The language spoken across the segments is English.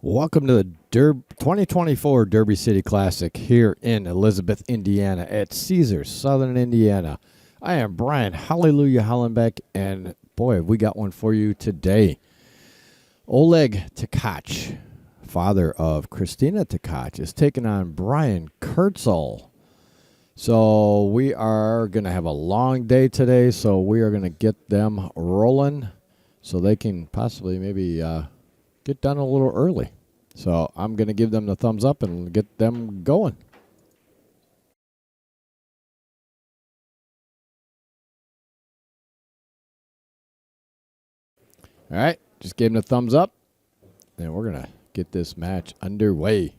Welcome to the 2024 Derby City Classic here in Elizabeth, Indiana at Caesars, Southern Indiana. I am Brian Hallelujah Hollenbeck, and boy, have we got one for you today. Oleg Tkach, father of Christina Tkach, is taking on Brian Kurzel. So we are going to have a long day today, so we are going to get them rolling so they can possibly maybe get done a little early. So I'm going to give them the thumbs up and get them going. All right, just gave them the thumbs up, and we're going to get this match underway.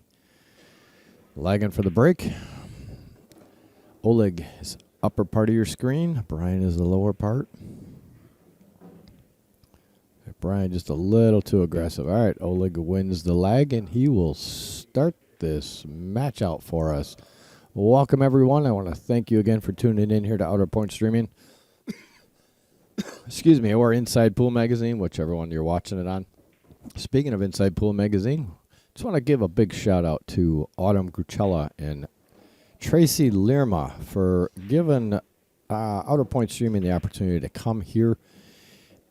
Lagging for the break. Oleg is upper part of your screen. Brian is the lower part. Brian just a little too aggressive. All right, Oleg wins the lag, and he will start this match out for us. Welcome, everyone. I want to thank you again for tuning in here to Outer Point Streaming. Excuse me, or Inside Pool Magazine, whichever one you're watching it on. Speaking of Inside Pool Magazine, just want to give a big shout-out to Autumn Gruchella and Tracy Lirma for giving Outer Point Streaming the opportunity to come here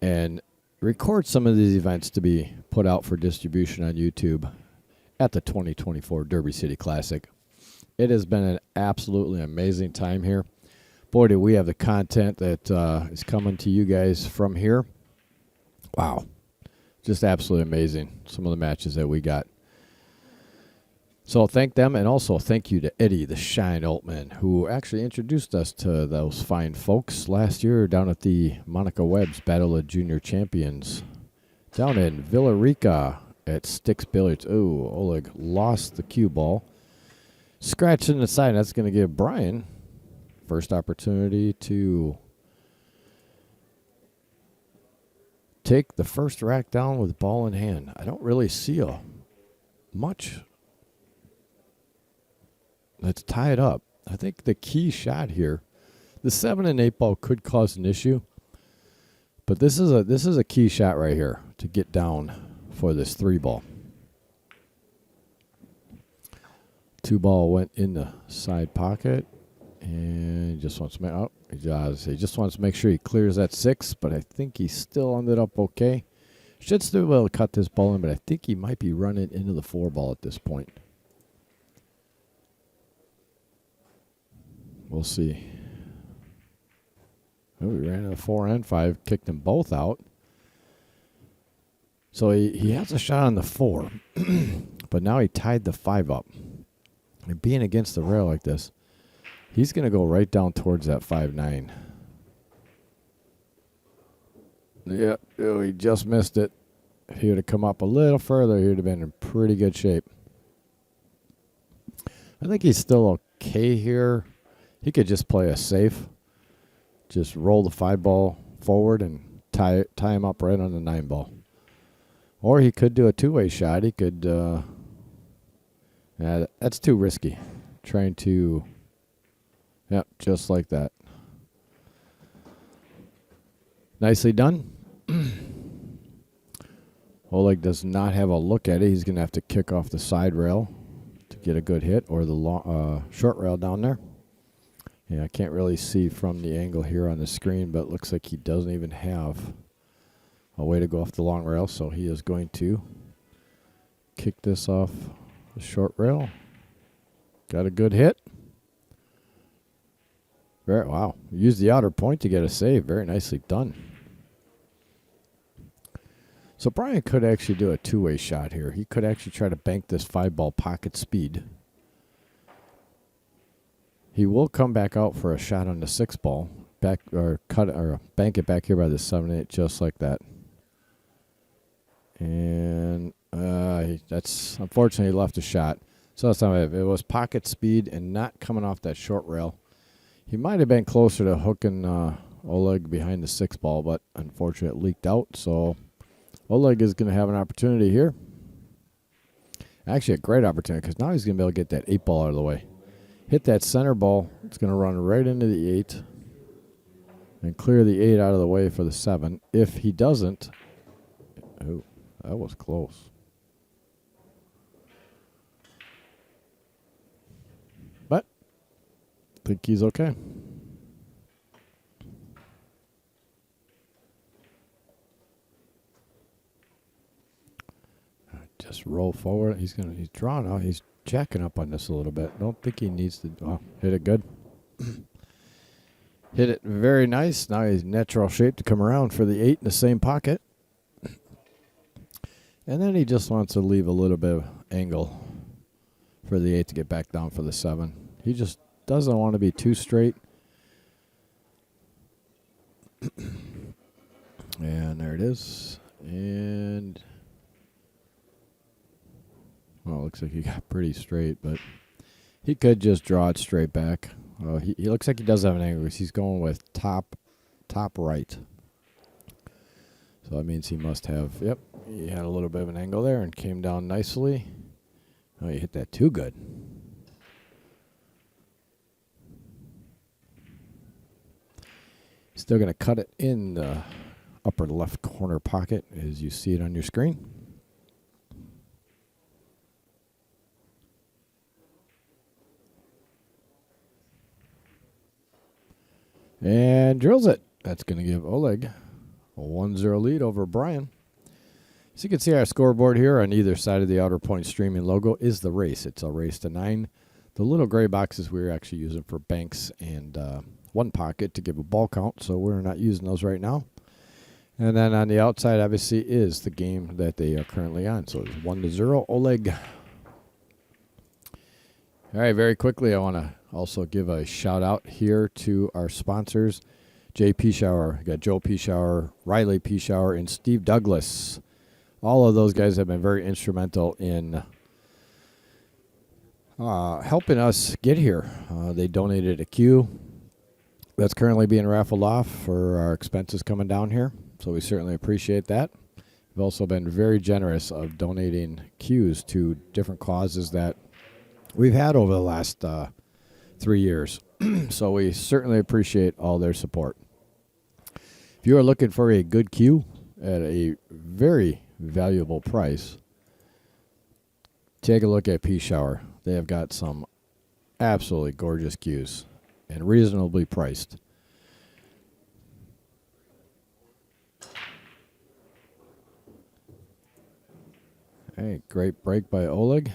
and record some of these events to be put out for distribution on YouTube at the 2024 Derby City Classic. It has been an absolutely amazing time here. Boy, do we have the content that is coming to you guys from here. Wow. Just absolutely amazing, some of the matches that we got. So thank them, and also thank you to Eddie the Shine Altman, who actually introduced us to those fine folks last year down at the Monica Webb's Battle of Junior Champions down in Villarica at Sticks Billiards. Oh, Oleg lost the cue ball. Scratching the side. That's going to give Brian first opportunity to take the first rack down with ball in hand. I don't really see much. Let's tie it up. I think the key shot here, the 7 and 8 ball could cause an issue, but this is a key shot right here to get down for this 3 ball. 2 ball went in the side pocket, and he just wants to he just wants to make sure he clears that 6, but I think he still ended up okay. Should still be able to cut this ball in, but I think he might be running into the 4 ball at this point. We'll see. Oh, we ran into the 4 and 5, kicked them both out. So he has a shot on the 4, but now he tied the 5 up. And being against the rail like this, he's going to go right down towards that 5-9. Yeah, oh, he just missed it. If he would have come up a little further, he would have been in pretty good shape. I think he's still okay here. He could just play a safe, just roll the 5 ball forward and tie him up right on the 9 ball. Or he could do a 2-way shot. He could, that's too risky. Trying to, yep, just like that. Nicely done. Oleg does not have a look at it. He's going to have to kick off the side rail to get a good hit, or the short rail down there. Yeah, I can't really see from the angle here on the screen, but it looks like he doesn't even have a way to go off the long rail, so he is going to kick this off the short rail. Got a good hit. Wow, used the outer point to get a save. Very nicely done. So Brian could actually do a 2-way shot here. He could actually try to bank this 5 ball pocket speed. He will come back out for a shot on the 6 ball, back or cut or bank it back here by the 7-8, just like that. And that's unfortunately left a shot. So that's not it. It was pocket speed and not coming off that short rail. He might have been closer to hooking Oleg behind the 6 ball, but unfortunately it leaked out. So Oleg is going to have an opportunity here. Actually, a great opportunity, because now he's going to be able to get that 8 ball out of the way. Hit that center ball. It's going to run right into the 8 and clear the 8 out of the way for the 7. If he doesn't, oh, that was close. think he's okay. Just roll forward. He's drawn out. He's jacking up on this a little bit. Don't think he needs to. Oh, hit it good. Hit it very nice. Now he's natural shape to come around for the 8 in the same pocket. And then he just wants to leave a little bit of angle for the 8 to get back down for the 7. He just doesn't want to be too straight. And there it is. And well, it looks like he got pretty straight, but he could just draw it straight back. He looks like he does have an angle. He's going with top right. So that means he must have, yep, he had a little bit of an angle there and came down nicely. Oh, you hit that too good. Still going to cut it in the upper left corner pocket as you see it on your screen. And drills it. That's going to give Oleg a 1-0 lead over Brian. As you can see, our scoreboard here on either side of the outer point streaming logo is the race. It's a race to 9. The little gray boxes we're actually using for banks and one pocket to give a ball count, so we're not using those right now. And then on the outside, obviously, is the game that they are currently on. So it's 1-0, Oleg. All right, very quickly, I want to also give a shout out here to our sponsors, Jay Pischauer, got Joe Pischauer, Riley Pischauer, and Steve Douglas. All of those guys have been very instrumental in helping us get here. They donated a cue that's currently being raffled off for our expenses coming down here, so we certainly appreciate that. We've also been very generous of donating cues to different causes that we've had over the last 3 years. So we certainly appreciate all their support. If you are looking for a good cue at a very valuable price, take a look at Pischauer. They have got some absolutely gorgeous cues and reasonably priced. Hey, great break by Oleg.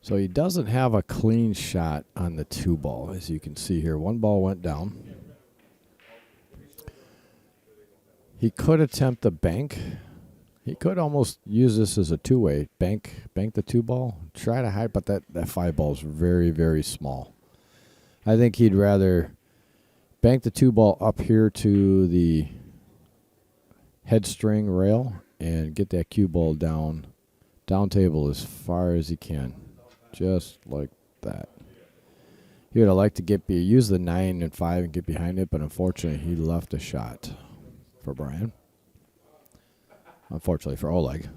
So he doesn't have a clean shot on the 2 ball, as you can see here. 1 ball went down. He could attempt the bank. He could almost use this as a 2-way. Bank the 2 ball, try to hide, but that 5 ball is very, very small. I think he'd rather bank the 2 ball up here to the head string rail and get that cue ball down table as far as he can. Just like that. He would have liked to use the 9 and 5 and get behind it, but unfortunately he left a shot for Brian. Unfortunately for Oleg.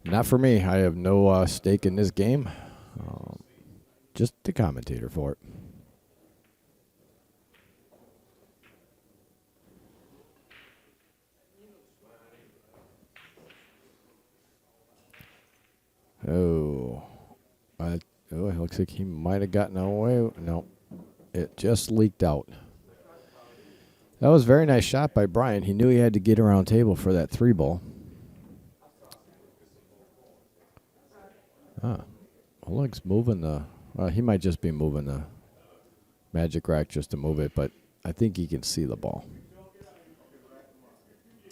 Not for me. I have no stake in this game. Just the commentator for it. It looks like he might have gotten away. No, it just leaked out. That was a very nice shot by Brian. He knew he had to get around table for that 3 ball. Oleg's moving the... he might just be moving the magic rack just to move it, but I think he can see the ball.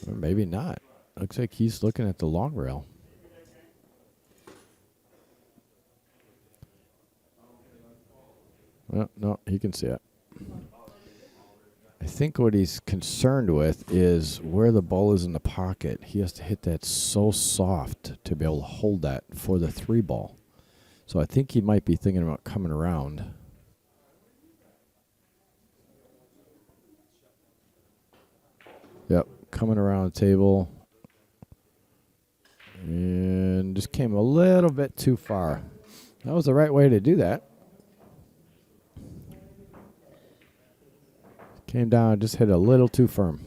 Or maybe not. Looks like he's looking at the long rail. Well, no, he can see it. I think what he's concerned with is where the ball is in the pocket. He has to hit that so soft to be able to hold that for the 3 ball. So I think he might be thinking about coming around. Yep, coming around the table. And just came a little bit too far. That was the right way to do that. Came down and just hit a little too firm.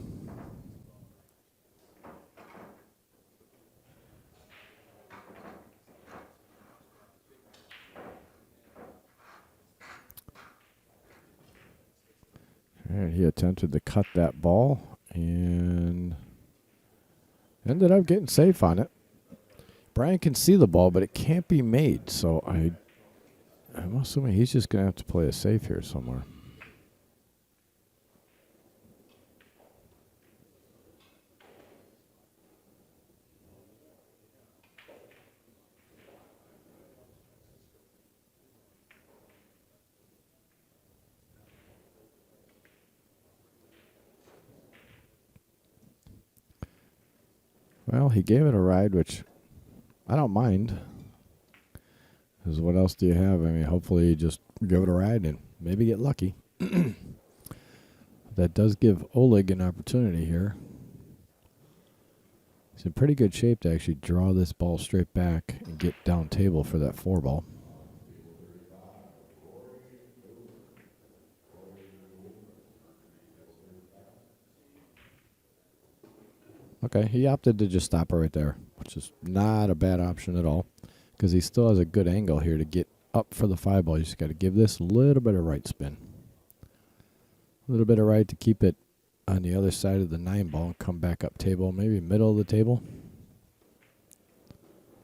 attempted to cut that ball and ended up getting safe on it. Brian can see the ball, but it can't be made, so I'm assuming he's just going to have to play a safe here somewhere. Well, he gave it a ride, which I don't mind. Because what else do you have? I mean, hopefully you just give it a ride and maybe get lucky. That does give Oleg an opportunity here. He's in pretty good shape to actually draw this ball straight back and get down table for that 4 ball. Okay, he opted to just stop it right there, which is not a bad option at all, because he still has a good angle here to get up for the 5 ball. You just got to give this a little bit of right spin. A little bit of right to keep it on the other side of the 9 ball and come back up table, maybe middle of the table.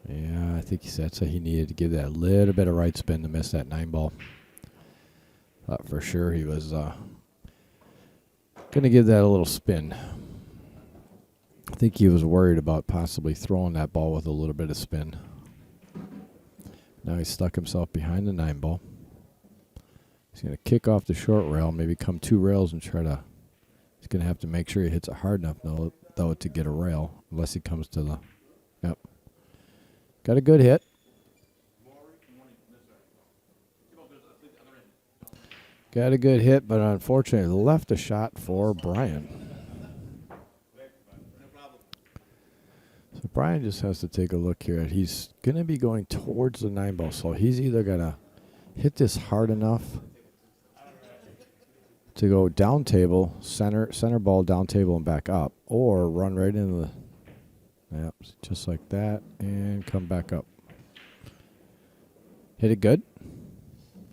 Yeah, I think that's what he needed, to give that a little bit of right spin to miss that 9 ball. Thought for sure he was going to give that a little spin. I think he was worried about possibly throwing that ball with a little bit of spin. Now he stuck himself behind the 9 ball. He's going to kick off the short rail, maybe come 2 rails and try to... He's going to have to make sure he hits it hard enough, though, to get a rail, unless he comes to the... Yep. Got a good hit. Got a good hit, but unfortunately left a shot for Brian. So Brian just has to take a look here. He's going to be going towards the 9 ball, so he's either going to hit this hard enough to go down table, center ball, down table, and back up, or run right into the... Yep, just like that, and come back up. Hit it good.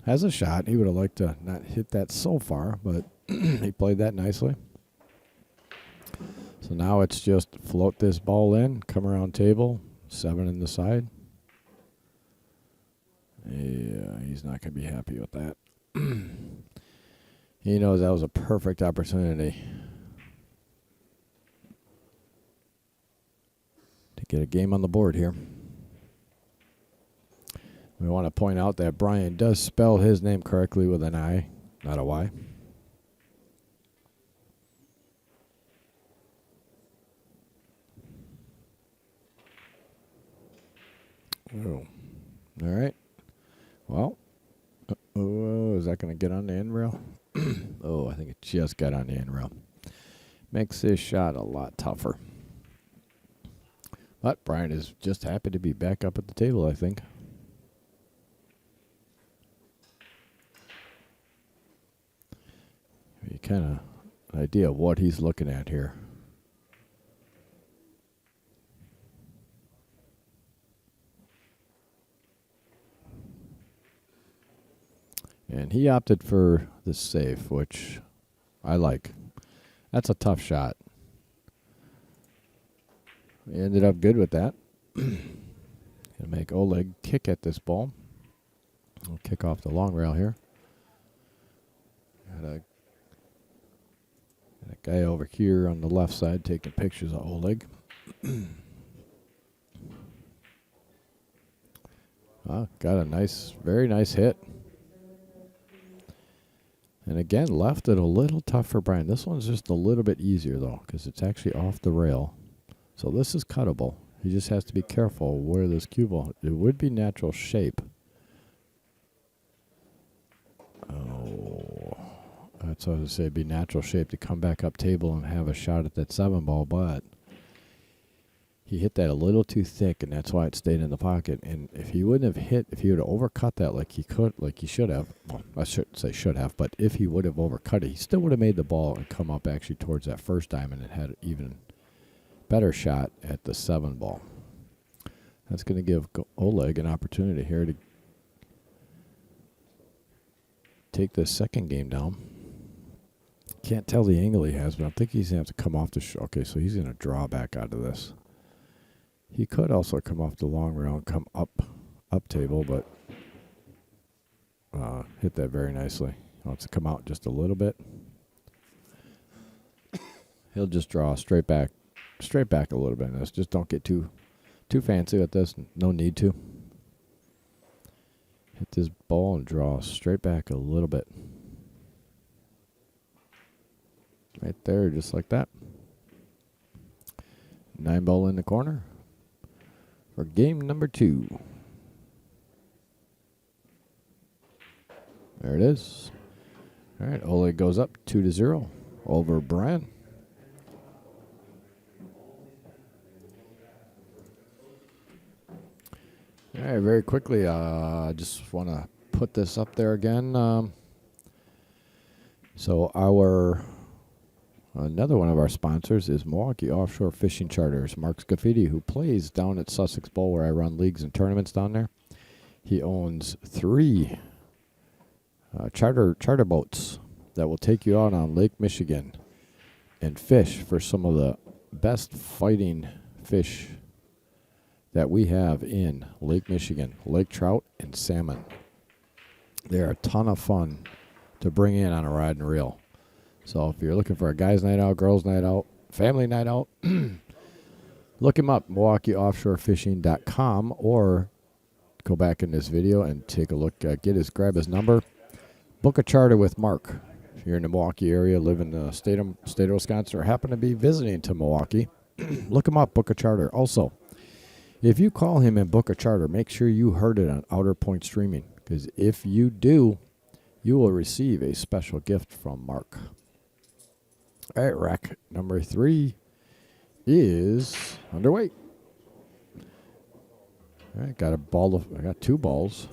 Has a shot. He would have liked to not hit that so far, but he played that nicely. So now it's just float this ball in, come around table, 7 in the side. Yeah, he's not going to be happy with that. He knows that was a perfect opportunity to get a game on the board here. We want to point out that Brian does spell his name correctly with an I, not a Y. Oh, all right. Well, is that going to get on the end rail? Oh, I think it just got on the end rail. Makes this shot a lot tougher. But Brian is just happy to be back up at the table, I think. You kind of idea of what he's looking at here. And he opted for the safe, which I like. That's a tough shot. He ended up good with that. Gonna make Oleg kick at this ball. We'll kick off the long rail here. Got a guy over here on the left side taking pictures of Oleg. Got a nice, very nice hit. And again, left it a little tough for Brian. This one's just a little bit easier, though, because it's actually off the rail. So this is cuttable. He just has to be careful where this cue ball... It would be natural shape. Oh, that's what I was going to say. Be natural shape to come back up table and have a shot at that 7 ball, but he hit that a little too thick, and that's why it stayed in the pocket. And if he wouldn't have hit, if he would have overcut that like he should have, well, I shouldn't say should have, but if he would have overcut it, he still would have made the ball and come up actually towards that first diamond and had an even better shot at the 7 ball. That's going to give Oleg an opportunity here to take the second game down. can't tell the angle he has, but I think he's going to have to come off the okay, so he's going to draw back out of this. He could also come off the long rail and come up table, but hit that very nicely. He wants to come out just a little bit. He'll just draw straight back a little bit. And just don't get too fancy with this. No need to. Hit this ball and draw straight back a little bit. Right there, just like that. 9-ball in the corner for game number 2. There it is. All right, Oleg goes up 2-0 over Brian. All right, very quickly, I just want to put this up there again. So another one of our sponsors is Milwaukee Offshore Fishing Charters. Mark Scaffidi, who plays down at Sussex Bowl, where I run leagues and tournaments down there. He owns 3 charter boats that will take you out on Lake Michigan and fish for some of the best fighting fish that we have in Lake Michigan, lake trout and salmon. They're a ton of fun to bring in on a rod and reel. So if you're looking for a guy's night out, girls night out, family night out, look him up, MilwaukeeOffshoreFishing.com, or go back in this video and take a look, grab his number, book a charter with Mark. If you're in the Milwaukee area, live in the state of Wisconsin, or happen to be visiting to Milwaukee, look him up, book a charter. Also, if you call him and book a charter, make sure you heard it on Outer Point Streaming, because if you do, you will receive a special gift from Mark. All right, rack number 3 is underway. All right, I got 2 balls.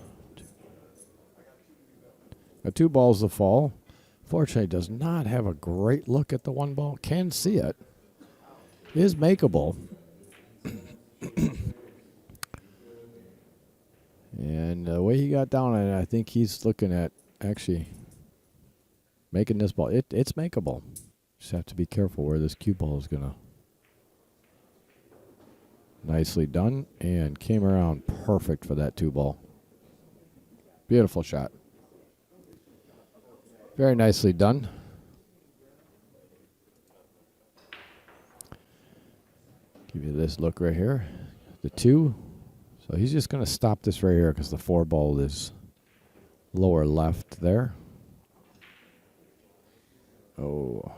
Got 2 balls to fall. Fortunately, does not have a great look at the 1 ball. Can see it. Is makeable. And the way he got down on it, I think he's looking at actually making this ball. It's makeable. Just have to be careful where this cue ball is going to. Nicely done, and came around perfect for that 2 ball. Beautiful shot. Very nicely done. Give you this look right here. The 2. So he's just going to stop this right here because the 4 ball is lower left there. Oh.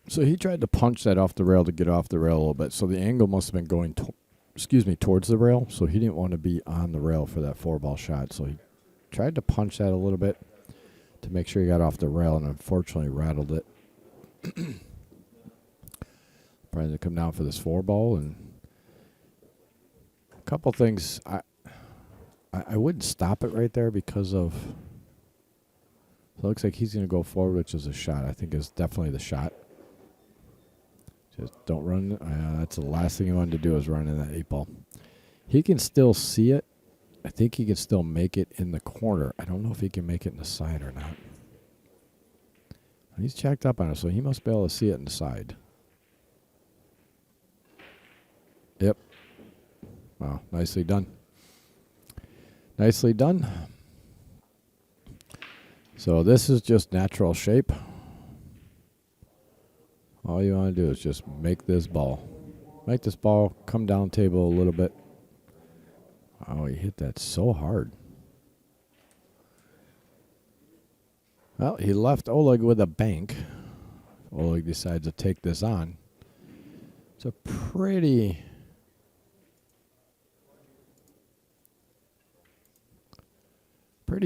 So he tried to punch that off the rail to get off the rail a little bit. So the angle must have been going towards the rail. So he didn't want to be on the rail for that 4 ball shot. So he tried to punch that a little bit to make sure he got off the rail, and unfortunately rattled it. Probably to come down for this 4 ball, and a couple things. I wouldn't stop it right there because of. So it looks like he's going to go forward, which is a shot. I think it's definitely the shot. Just don't run. That's the last thing you want to do is run in that 8 ball. He can still see it. I think he can still make it in the corner. I don't know if he can make it in the side or not. He's checked up on it, so he must be able to see it in the side. Yep. Wow, nicely done. Nicely done. So this is just natural shape. All you want to do is just make this ball. Make this ball come down table a little bit. Oh, he hit that so hard. Well, he left Oleg with a bank. Oleg decides to take this on. It's a pretty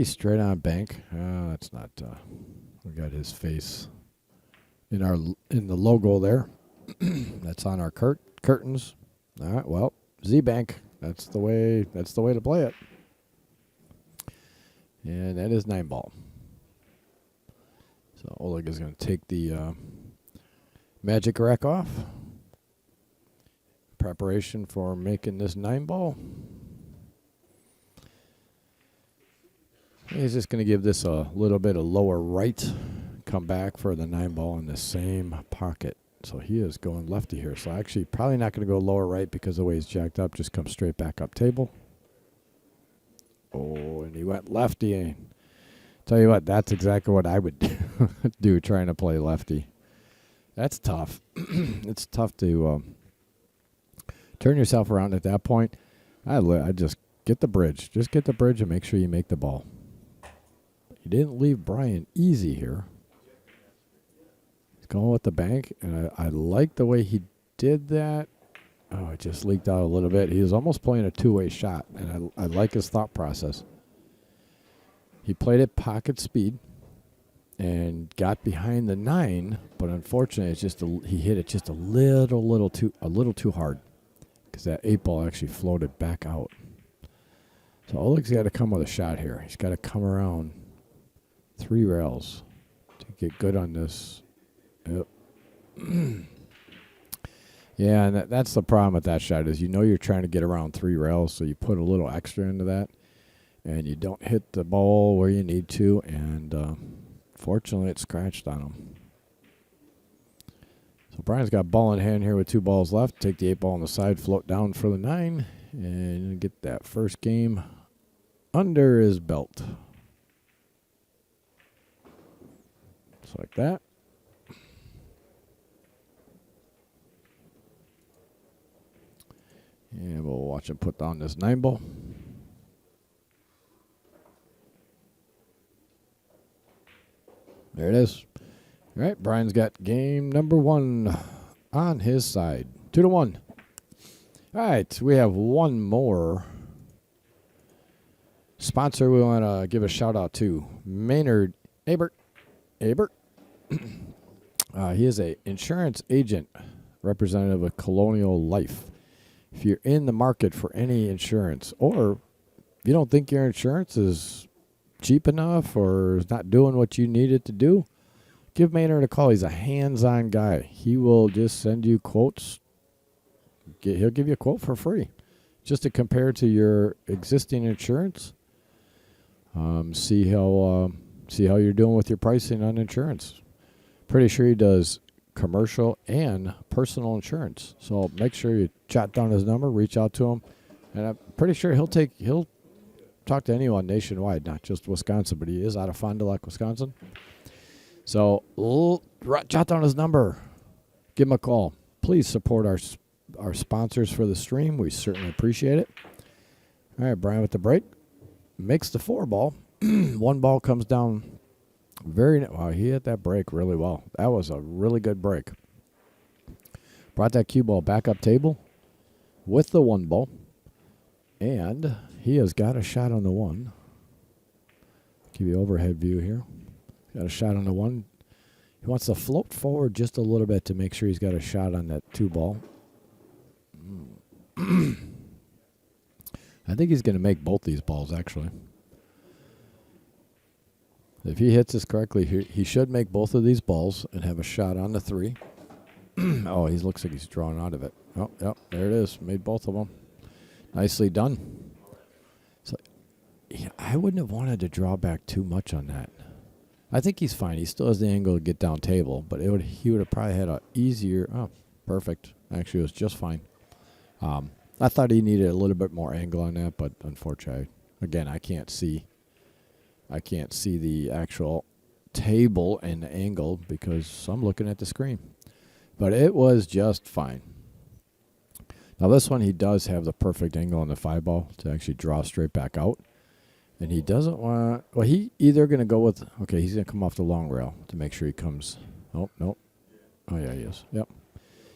straight on bank. That's not. We got his face in the logo there. That's on our curtains. All right. Well, Z bank. That's the way to play it. And that is 9 ball. So Oleg is going to take the magic rack off. Preparation for making this 9 ball. He's just going to give this a little bit of lower right. Come back for the 9 ball in the same pocket. So he is going lefty here. So actually probably not going to go lower right because the way he's jacked up. Just come straight back up table. Oh, and he went lefty. Tell you what, that's exactly what I would do trying to play lefty. That's tough. It's tough to turn yourself around at that point. I just get the bridge. Just get the bridge and make sure you make the ball. You didn't leave Brian easy here. He's going with the bank, and I like the way he did that. Oh, it just leaked out a little bit. He was almost playing a two-way shot, and I like his thought process. He played at pocket speed and got behind the 9, but unfortunately, it's just he hit it just a little too hard because that 8 ball actually floated back out. So Oleg's got to come with a shot here. He's got to come around 3 rails to get good on this. Yep. Yeah, and that's the problem with that shot is you're trying to get around 3 rails, so you put a little extra into that, and you don't hit the ball where you need to, and fortunately it scratched on him. So Brian's got ball in hand here with 2 balls left. Take the 8 ball on the side, float down for the 9, and get that first game under his belt. Just like that. And we'll watch him put down this 9 ball. There it is. All right, Brian's got game number 1 on his side. 2-1. All right, we have one more sponsor we want to give a shout out to. Maynard Abert. He is a insurance agent representative of Colonial Life. If you're in the market for any insurance, or if you don't think your insurance is cheap enough or is not doing what you need it to do, give Maynard a call. He's a hands-on guy. He will just send you quotes. He'll give you a quote for free just to compare to your existing insurance. See how you're doing with your pricing on insurance. Pretty sure he does commercial and personal insurance. So make sure you jot down his number, reach out to him, and I'm pretty sure he'll talk to anyone nationwide, not just Wisconsin, but he is out of Fond du Lac, Wisconsin. So jot down his number, give him a call. Please support our sponsors for the stream. We certainly appreciate it. All right, Brian with the break makes the 4 ball. 1 ball comes down. Wow, he hit that break really well. That was a really good break. Brought that cue ball back up table with the 1 ball. And he has got a shot on the 1. Give you overhead view here. Got a shot on the 1. He wants to float forward just a little bit to make sure he's got a shot on that 2 ball. I think he's going to make both these balls, actually. If he hits this correctly, he should make both of these balls and have a shot on the 3. Oh, he looks like he's drawn out of it. Oh, yep, there it is. Made both of them. Nicely done. So yeah, I wouldn't have wanted to draw back too much on that. I think he's fine. He still has the angle to get down table, but he would have probably had a easier. Oh, perfect. Actually, it was just fine. I thought he needed a little bit more angle on that, but unfortunately, again, I can't see the actual table and the angle because I'm looking at the screen. But it was just fine. Now this one, he does have the perfect angle on the 5 ball to actually draw straight back out. And he doesn't want, well, he either going to go with, okay, he's going to come off the long rail to make sure he comes. Oh, no. Oh, yeah, he is. Yep.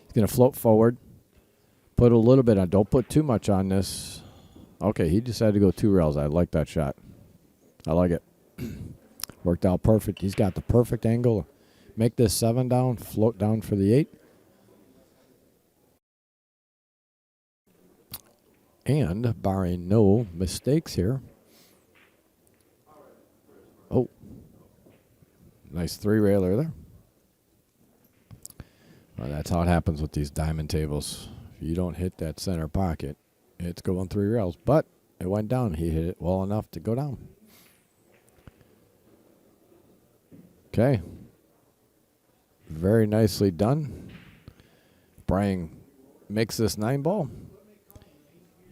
He's going to float forward. Put a little bit on. Don't put too much on this. Okay, he decided to go 2 rails. I like that shot. I like it. Worked out perfect. He's got the perfect angle. Make this 7 down, float down for the 8. And barring no mistakes here. Oh. Nice 3-railer there. Well, that's how it happens with these diamond tables. If you don't hit that center pocket, it's going 3 rails. But it went down. He hit it well enough to go down. Okay. Very nicely done. Brian makes this 9-ball.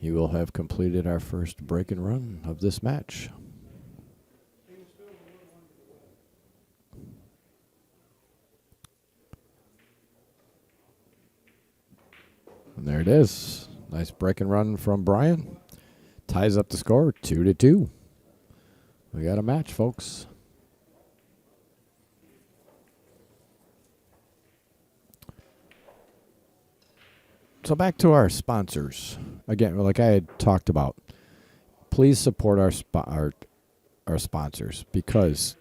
He will have completed our first break and run of this match. And there it is. Nice break and run from Brian. Ties up the score 2-2. We got a match, folks. So back to our sponsors. Again, like I had talked about, please support our sponsors, because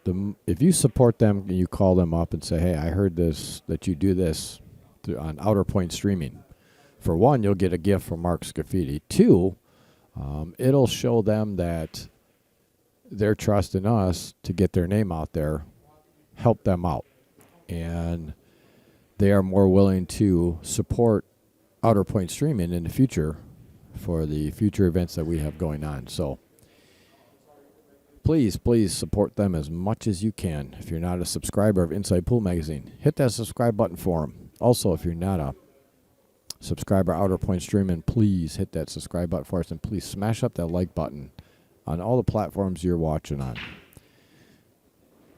if you support them and you call them up and say, hey, I heard that you do this on Outer Point Streaming. For one, you'll get a gift from Mark's Graffiti. Two, it'll show them that they're trusting us to get their name out there, help them out. And they are more willing to support Outer Point Streaming in the future for the future events that we have going on. So please support them as much as you can. If you're not a subscriber of Inside Pool Magazine, hit that subscribe button for them. Also, if you're not a subscriber Outer Point Streaming, please hit that subscribe button for us, and please smash up that like button on all the platforms you're watching on.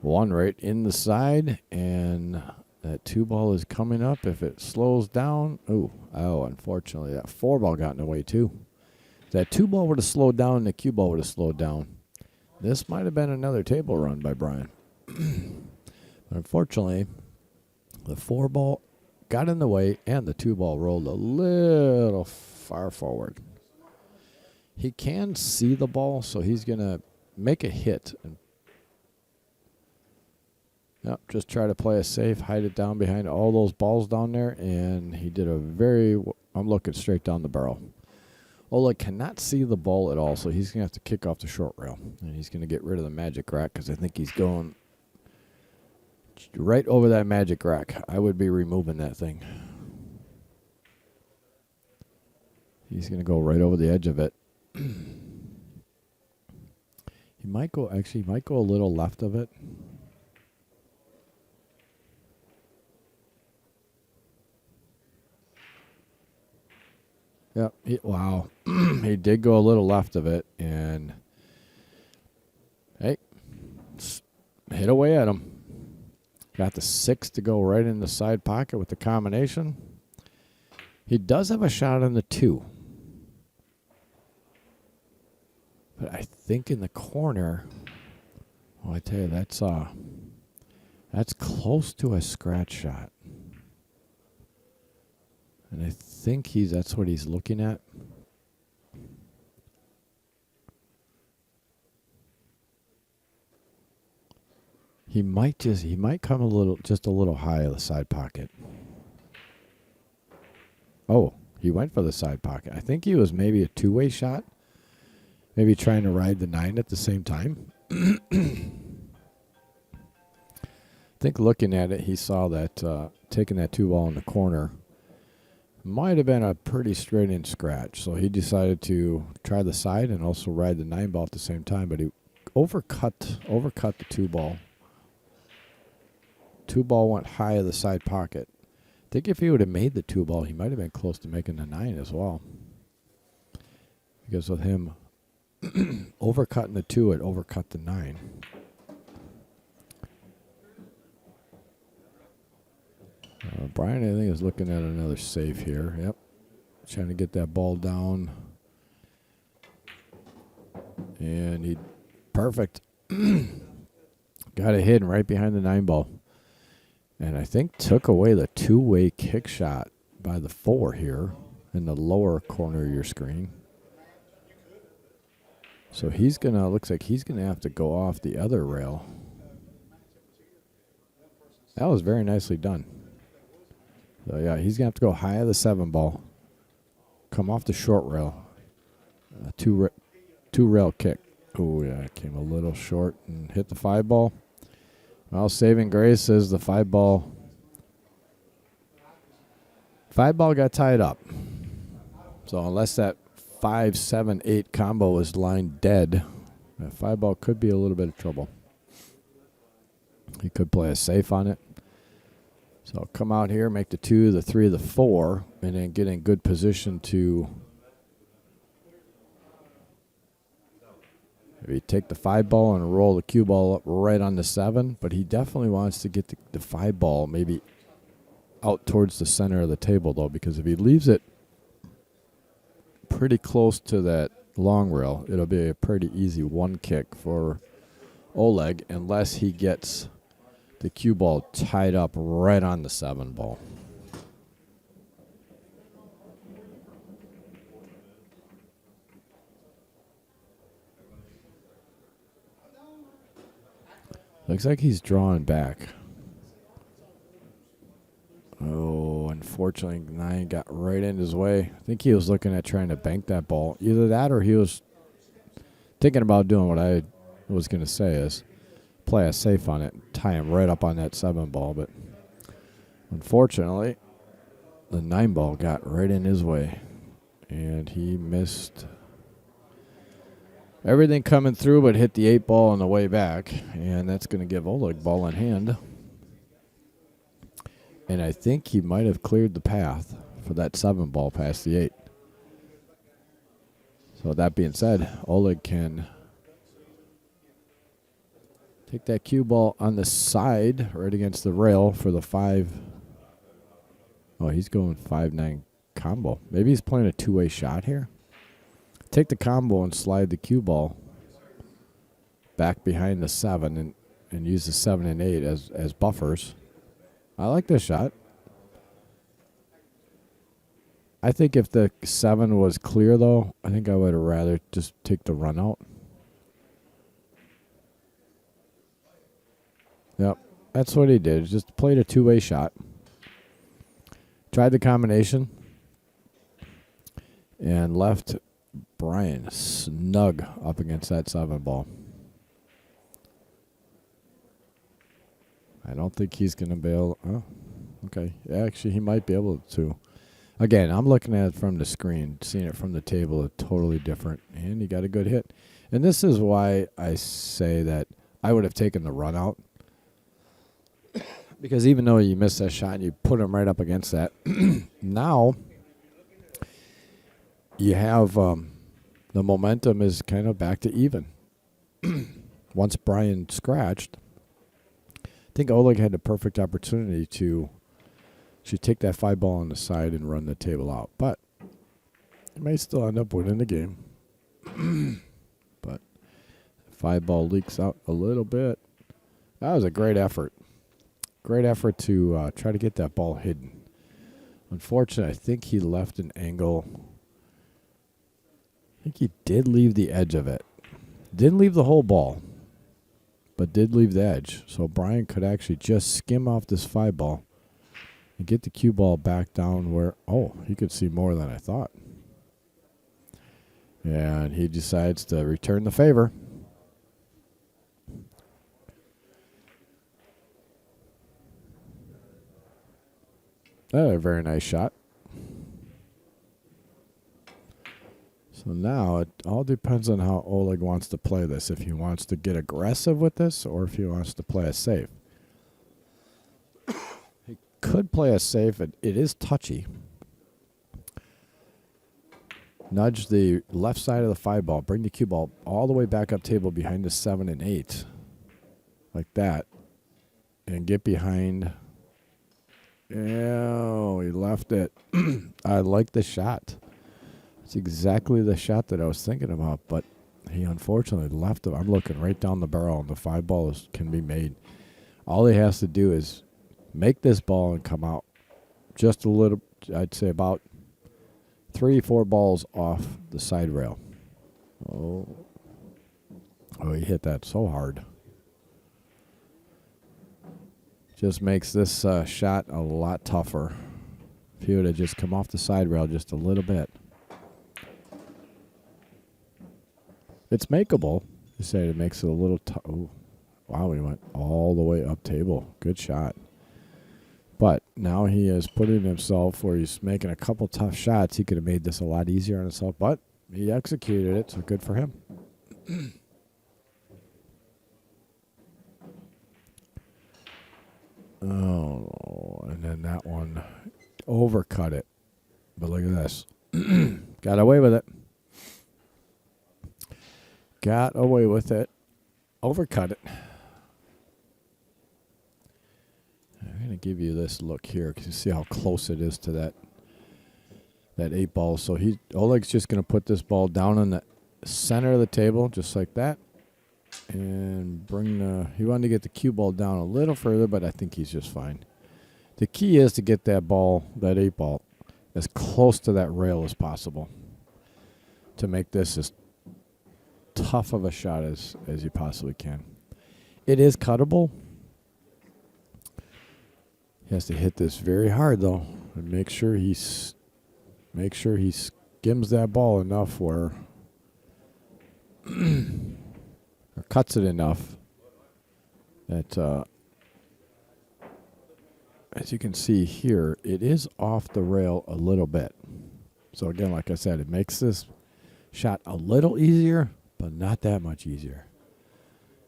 One right in the side, and that 2-ball is coming up. If it slows down, oh, unfortunately, that 4-ball got in the way too. If that 2-ball would have slowed down and the cue ball would have slowed down, this might have been another table run by Brian. But unfortunately, the 4-ball got in the way, and the 2-ball rolled a little far forward. He can see the ball, so he's going to make a hit. And just try to play it safe, hide it down behind all those balls down there, and he did I'm looking straight down the barrel. Oleg cannot see the ball at all, so he's going to have to kick off the short rail. And he's going to get rid of the magic rack, because I think he's going right over that magic rack. I would be removing that thing. He's going to go right over the edge of it. He might go a little left of it. Yep. Wow. He did go a little left of it, and hey, hit away at him. Got the 6 to go right in the side pocket with the combination. He does have a shot on the 2. But I think in the corner, well, I tell you, that's close to a scratch shot. And I think that's what he's looking at. He might come just a little high of the side pocket. Oh, he went for the side pocket. I think he was maybe a 2-way shot. Maybe trying to ride the 9 at the same time. I think looking at it, he saw that taking that 2-ball in the corner might have been a pretty straight-in scratch. So he decided to try the side and also ride the 9-ball at the same time. But he overcut the 2-ball. 2-ball went high of the side pocket. I think if he would have made the 2-ball, he might have been close to making the 9 as well. Because with him overcutting the 2, it overcut the 9. Brian, I think, is looking at another save here. Yep. Trying to get that ball down. And perfect. Got it hidden right behind the 9-ball. And I think took away the 2-way kick shot by the 4 here in the lower corner of your screen. So looks like he's gonna have to go off the other rail. That was very nicely done. So yeah, he's gonna have to go high of the 7-ball, come off the short rail, two rail kick. Oh yeah, it came a little short and hit the 5-ball. Well, saving grace is the 5-ball. 5-ball got tied up. So unless that 5, 7, 8 combo is lined dead, that 5-ball could be a little bit of trouble. He could play a safe on it. So come out here, make the 2, the 3, the 4, and then get in good position to maybe take the 5 ball and roll the cue ball up right on the 7. But he definitely wants to get the 5 ball maybe out towards the center of the table, though, because if he leaves it pretty close to that long rail, it'll be a pretty easy 1 kick for Oleg, unless he gets the cue ball tied up right on the 7 ball. Looks like he's drawing back. Oh, unfortunately, 9 got right in his way. I think he was looking at trying to bank that ball. Either that or he was thinking about doing what I was going to say is play a safe on it, tie him right up on that 7 ball. But unfortunately, the 9 ball got right in his way, and he missed everything coming through but hit the 8 ball on the way back, and that's going to give Oleg ball in hand. And I think he might have cleared the path for that 7 ball past the 8. So with that being said, Oleg can take that cue ball on the side right against the rail for the 5. Oh, he's going 5-9 combo. Maybe he's playing a 2-way shot here. Take the combo and slide the cue ball back behind the 7 and use the 7 and 8 as buffers. I like this shot. I think if the 7 was clear, though, I think I would have rather just take the run out. Yep, that's what he did. Just played a 2-way shot. Tried the combination and left Brian snug up against that 7 ball. I don't think he's going to be able. Oh, okay. Actually, he might be able to. Again, I'm looking at it from the screen. Seeing it from the table is totally different. And he got a good hit. And this is why I say that I would have taken the run out. Because even though you missed that shot and you put him right up against that, now you have the momentum is kind of back to even. Once Brian scratched, I think Oleg had the perfect opportunity to take that 5 ball on the side and run the table out. But he may still end up winning the game. But 5 ball leaks out a little bit. That was a great effort. Great effort to try to get that ball hidden. Unfortunately, I think he left an angle. I think he did leave the edge of it. Didn't leave the whole ball, but did leave the edge. So Brian could actually just skim off this 5 ball and get the cue ball back down where, oh, he could see more than I thought. And he decides to return the favor. A very nice shot. So now it all depends on how Oleg wants to play this. If he wants to get aggressive with this or if he wants to play a safe. He could play a safe. It is touchy. Nudge the left side of the 5 ball. Bring the cue ball all the way back up table behind the 7 and 8. Like that. And get behind. Oh, he left it. I like the shot. It's exactly the shot that I was thinking about, but he unfortunately left it. I'm looking right down the barrel, and the 5 ball can be made. All he has to do is make this ball and come out just a little, I'd say about 3-4 balls off the side rail. Oh, he hit that so hard. Just makes this shot a lot tougher. If he would have just come off the side rail just a little bit. It's makeable. You say it makes it a little tough. Wow, he went all the way up table. Good shot. But now he is putting himself where he's making a couple tough shots. He could have made this a lot easier on himself, but he executed it, so good for him. Oh, and then that one overcut it. But look at this. Got away with it. Got away with it. Overcut it. I'm going to give you this look here because you see how close it is to that 8 ball. So Oleg's just going to put this ball down in the center of the table just like that. And he wanted to get the cue ball down a little further, but I think he's just fine. The key is to get that 8 ball, as close to that rail as possible to make this as tough of a shot as you possibly can. It is cuttable. He has to hit this very hard though, and make sure he skims that ball enough where or cuts it enough that as you can see here, it is off the rail a little bit. So again, like I said, it makes this shot a little easier, but not that much easier,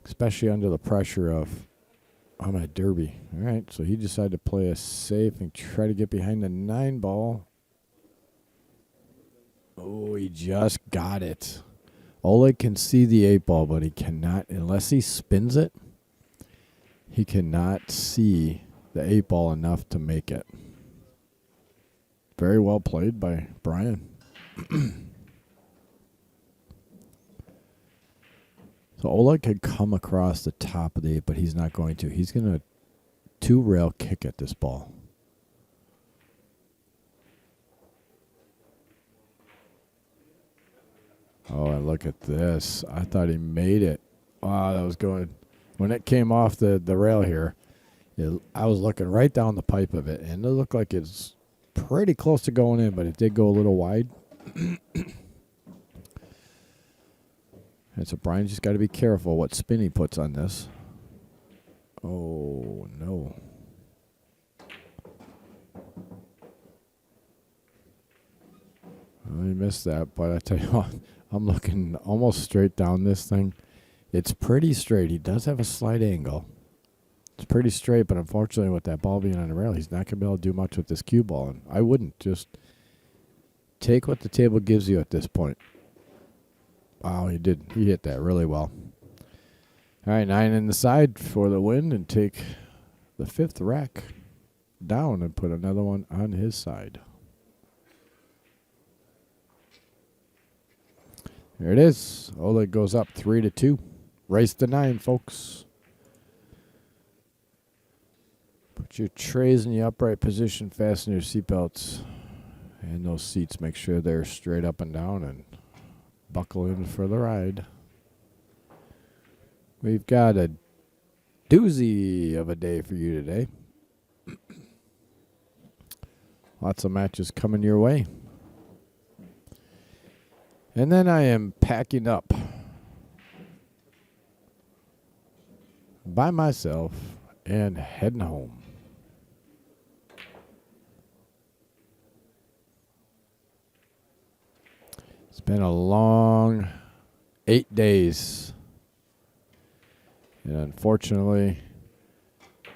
especially under the pressure of I'm at Derby. All right, so he decided to play a safe and try to get behind the 9 ball. Oh, he just got it. Oleg can see the 8 ball, but he cannot, unless he spins it, he cannot see the 8 ball enough to make it. Very well played by Brian. So Oleg could come across the top of the 8, but he's not going to. He's going to 2-rail kick at this ball. Oh, and look at this. I thought he made it. Wow, that was going. When it came off the rail here, I was looking right down the pipe of it, and it looked like it's pretty close to going in, but it did go a little wide. And so Brian's just got to be careful what spin he puts on this. Oh, no. Well, he missed that, but I tell you what, I'm looking almost straight down this thing. It's pretty straight. He does have a slight angle. It's pretty straight, but unfortunately with that ball being on the rail, he's not going to be able to do much with this cue ball. And I wouldn't. Just take what the table gives you at this point. Wow, he did. He hit that really well. All right, 9 in the side for the win, and take the 5th rack down and put another one on his side. There it is. Oleg goes up 3-2. Race to 9, folks. Put your trays in the upright position. Fasten your seatbelts. And those seats, make sure they're straight up and down, and buckle in for the ride. We've got a doozy of a day for you today. Lots of matches coming your way. And then I am packing up by myself and heading home. It's been a long 8 days. And unfortunately,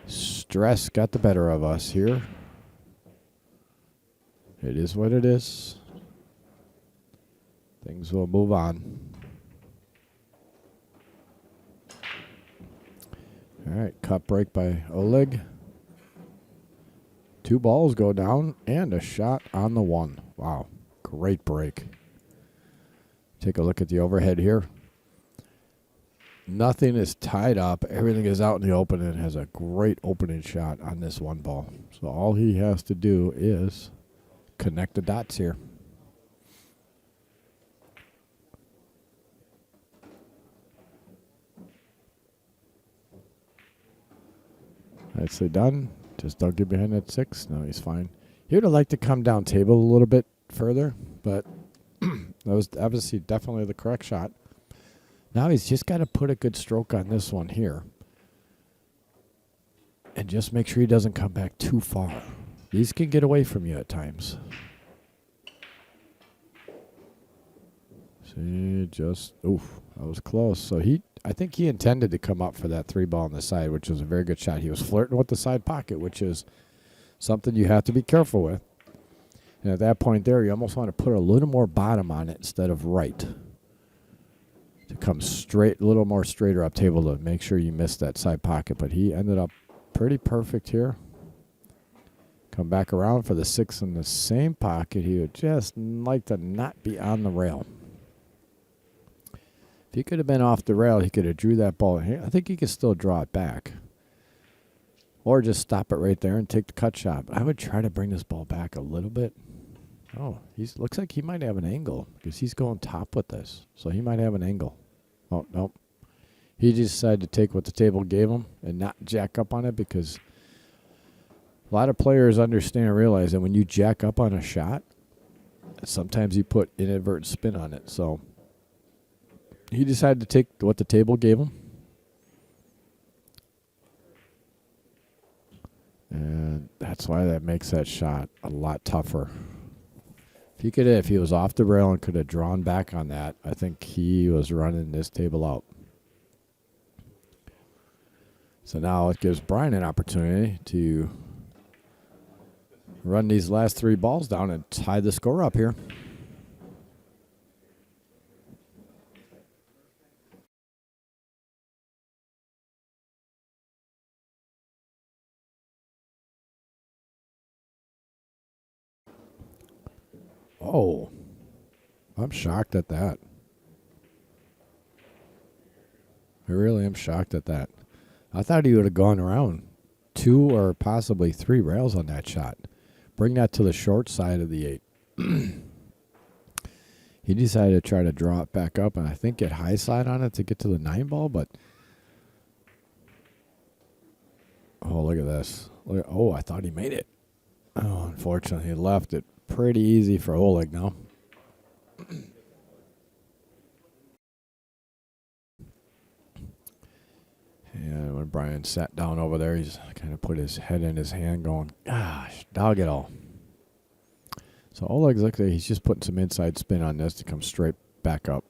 stress got the better of us here. It is what it is. Things will move on. All right, cut break by Oleg. 2 balls go down and a shot on the 1. Wow, great break. Take a look at the overhead here. Nothing is tied up. Everything is out in the open, and has a great opening shot on this 1 ball. So all he has to do is connect the dots here. Nicely done. Just don't get behind that 6. No, he's fine. He would have liked to come down table a little bit further, but that was obviously definitely the correct shot. Now he's just got to put a good stroke on this one here. And just make sure he doesn't come back too far. These can get away from you at times. See, oof, that was close. So he I think he intended to come up for that 3-ball on the side, which was a very good shot. He was flirting with the side pocket, which is something you have to be careful with. And at that point there, you almost want to put a little more bottom on it instead of right. To come straight, a little more straighter up table to make sure you miss that side pocket. But he ended up pretty perfect here. Come back around for the 6 in the same pocket. He would just like to not be on the rail. If he could have been off the rail, he could have drew that ball. I think he could still draw it back. Or just stop it right there and take the cut shot. But I would try to bring this ball back a little bit. Oh, looks like he might have an angle because he's going top with this. So he might have an angle. Oh, nope. He just decided to take what the table gave him and not jack up on it because a lot of players understand and realize that when you jack up on a shot, sometimes you put inadvertent spin on it. So he decided to take what the table gave him. And that's why that makes that shot a lot tougher. If he was off the rail and could have drawn back on that, I think he was running this table out. So now it gives Brian an opportunity to run these last 3 balls down and tie the score up here. Oh, I'm shocked at that. I really am shocked at that. I thought he would have gone around 2 or possibly 3 rails on that shot. Bring that to the short side of the 8. He decided to try to draw it back up and I think get high side on it to get to the 9 ball, but oh, look at this. Oh, I thought he made it. Oh, unfortunately, he left it pretty easy for Oleg now. And when Brian sat down over there, he's kind of put his head in his hand going, gosh, dog it all. So Oleg's looks like he's just putting some inside spin on this to come straight back up.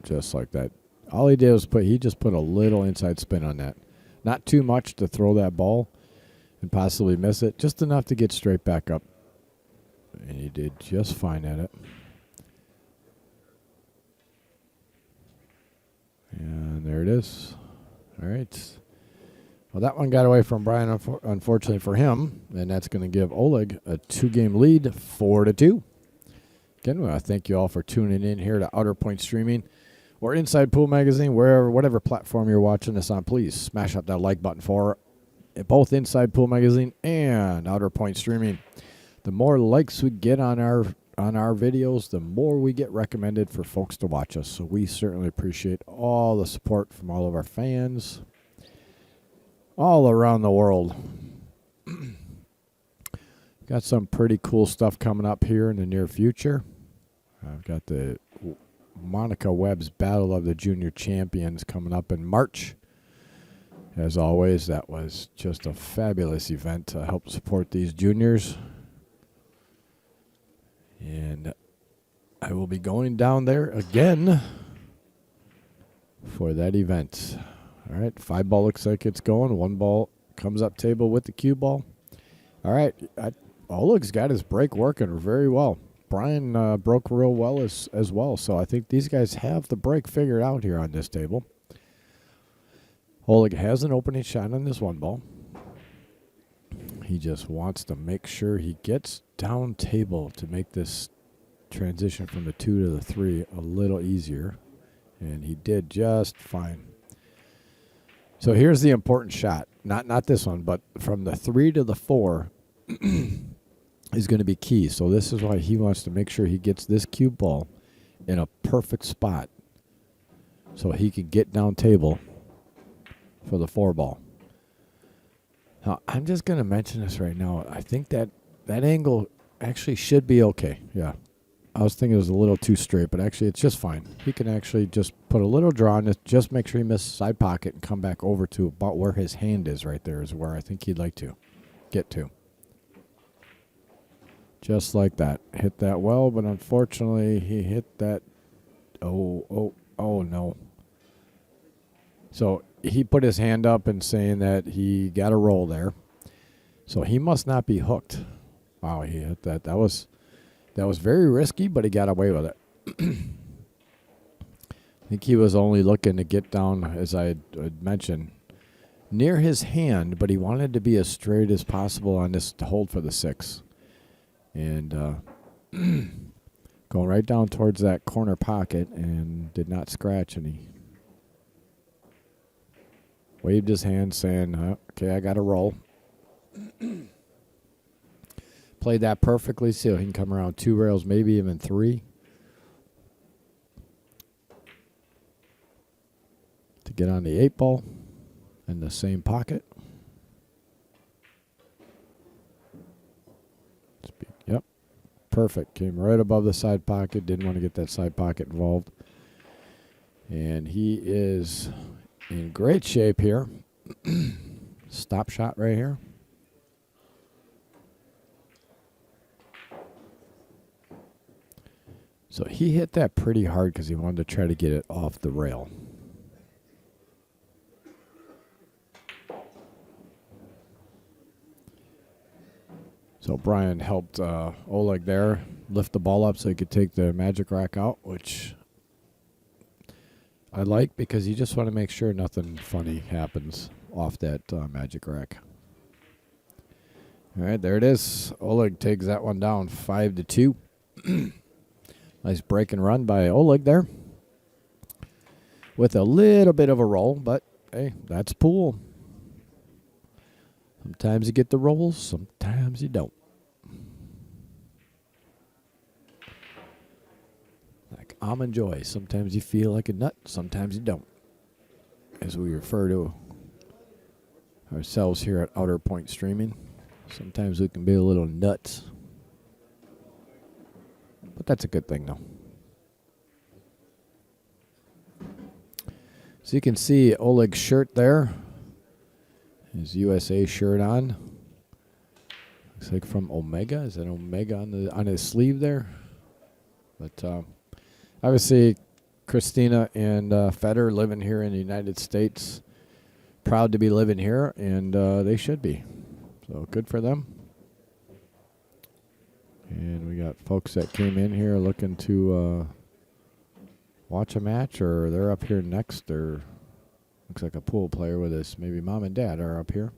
Just like that. All he did was he just put a little inside spin on that. Not too much to throw that ball and possibly miss it. Just enough to get straight back up. And he did just fine at it. And there it is. All right. Well, that one got away from Brian, unfortunately for him. And that's going to give Oleg a 2-game lead, 4-2. Again, well, I thank you all for tuning in here to Outer Point Streaming or Inside Pool Magazine, whatever platform you're watching this on. Please smash up that like button for both Inside Pool Magazine and Outer Point Streaming. The more likes we get on our videos, the more we get recommended for folks to watch us. So we certainly appreciate all the support from all of our fans all around the world. Got some pretty cool stuff coming up here in the near future. I've got the Monica Webb's Battle of the Junior Champions coming up in March. As always, that was just a fabulous event to help support these juniors. And I will be going down there again for that event. All right, 5 ball looks like it's going. 1 ball comes up table with the cue ball. All right, Oleg's got his break working very well. Brian broke real well as well. So I think these guys have the break figured out here on this table. Oleg has an opening shot on this 1 ball. He just wants to make sure he gets down table to make this transition from the 2 to the 3 a little easier. And he did just fine. So here's the important shot. Not this one, but from the 3 to the 4 is going to be key. So this is why he wants to make sure he gets this cue ball in a perfect spot so he can get down table for the 4 ball. Now, I'm just going to mention this right now. I think that angle actually should be okay. Yeah. I was thinking it was a little too straight, but actually it's just fine. He can actually just put a little draw on it, just make sure he misses side pocket and come back over to about where his hand is right there is where I think he'd like to get to. Just like that. Hit that well, but unfortunately he hit that. Oh, no. So he put his hand up and saying that he got a roll there. So he must not be hooked. Wow, he hit that. That was very risky, but he got away with it. I think he was only looking to get down, as I had mentioned, near his hand, but he wanted to be as straight as possible on this to hold for the 6. And going right down towards that corner pocket and did not scratch, and he waved his hand saying, okay, I got to roll. Played that perfectly, so he can come around 2 rails, maybe even 3. To get on the 8 ball in the same pocket. Yep, perfect. Came right above the side pocket. Didn't want to get that side pocket involved. And he is in great shape here. Stop shot right here. So he hit that pretty hard because he wanted to try to get it off the rail. So Brian helped Oleg there lift the ball up so he could take the magic rack out, which I like because you just want to make sure nothing funny happens off that magic rack. All right, there it is. Oleg takes that one down 5-2. Nice break and run by Oleg there. With a little bit of a roll, but hey, that's pool. Sometimes you get the rolls, sometimes you don't. Like almond joy. Sometimes you feel like a nut, sometimes you don't. As we refer to ourselves here at Outer Point Streaming. Sometimes we can be a little nuts. But that's a good thing, though. So you can see Oleg's shirt there. His USA shirt on. Looks like from Omega. Is that Omega on his sleeve there? But obviously, Christina and Feder living here in the United States. Proud to be living here, and they should be. So good for them. And we got folks that came in here looking to watch a match, or they're up here next, or looks like a pool player with us. Maybe mom and dad are up here.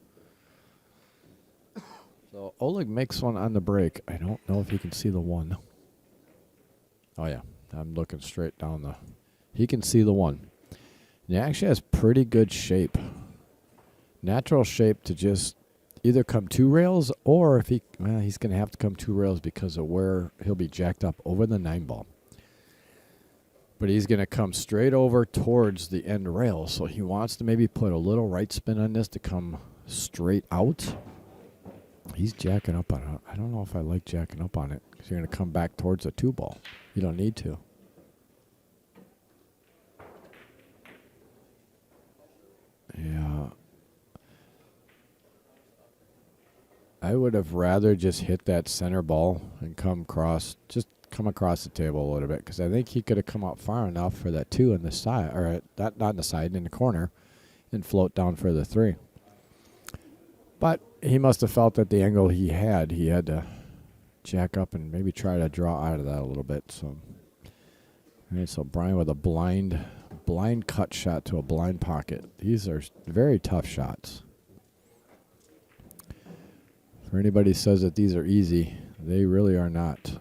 So Oleg makes one on the break. I don't know if he can see the one. Oh, yeah. I'm looking straight down the... He can see the one. And he actually has pretty good shape. Natural shape to just either come 2 rails, or if he's going to have to come 2 rails because of where he'll be jacked up over the 9 ball. But he's going to come straight over towards the end rail, so he wants to maybe put a little right spin on this to come straight out. He's jacking up on it. I don't know if I like jacking up on it because you're going to come back towards the 2 ball. You don't need to. Yeah. I would have rather just hit that center ball and come across the table a little bit, because I think he could have come out far enough for that 2 in the side, or that not in the side, in the corner, and float down for the 3. But he must have felt that the angle he had to jack up and maybe try to draw out of that a little bit. So, all right, so Brian with a blind cut shot to a blind pocket. These are very tough shots. For anybody who says that these are easy, they really are not.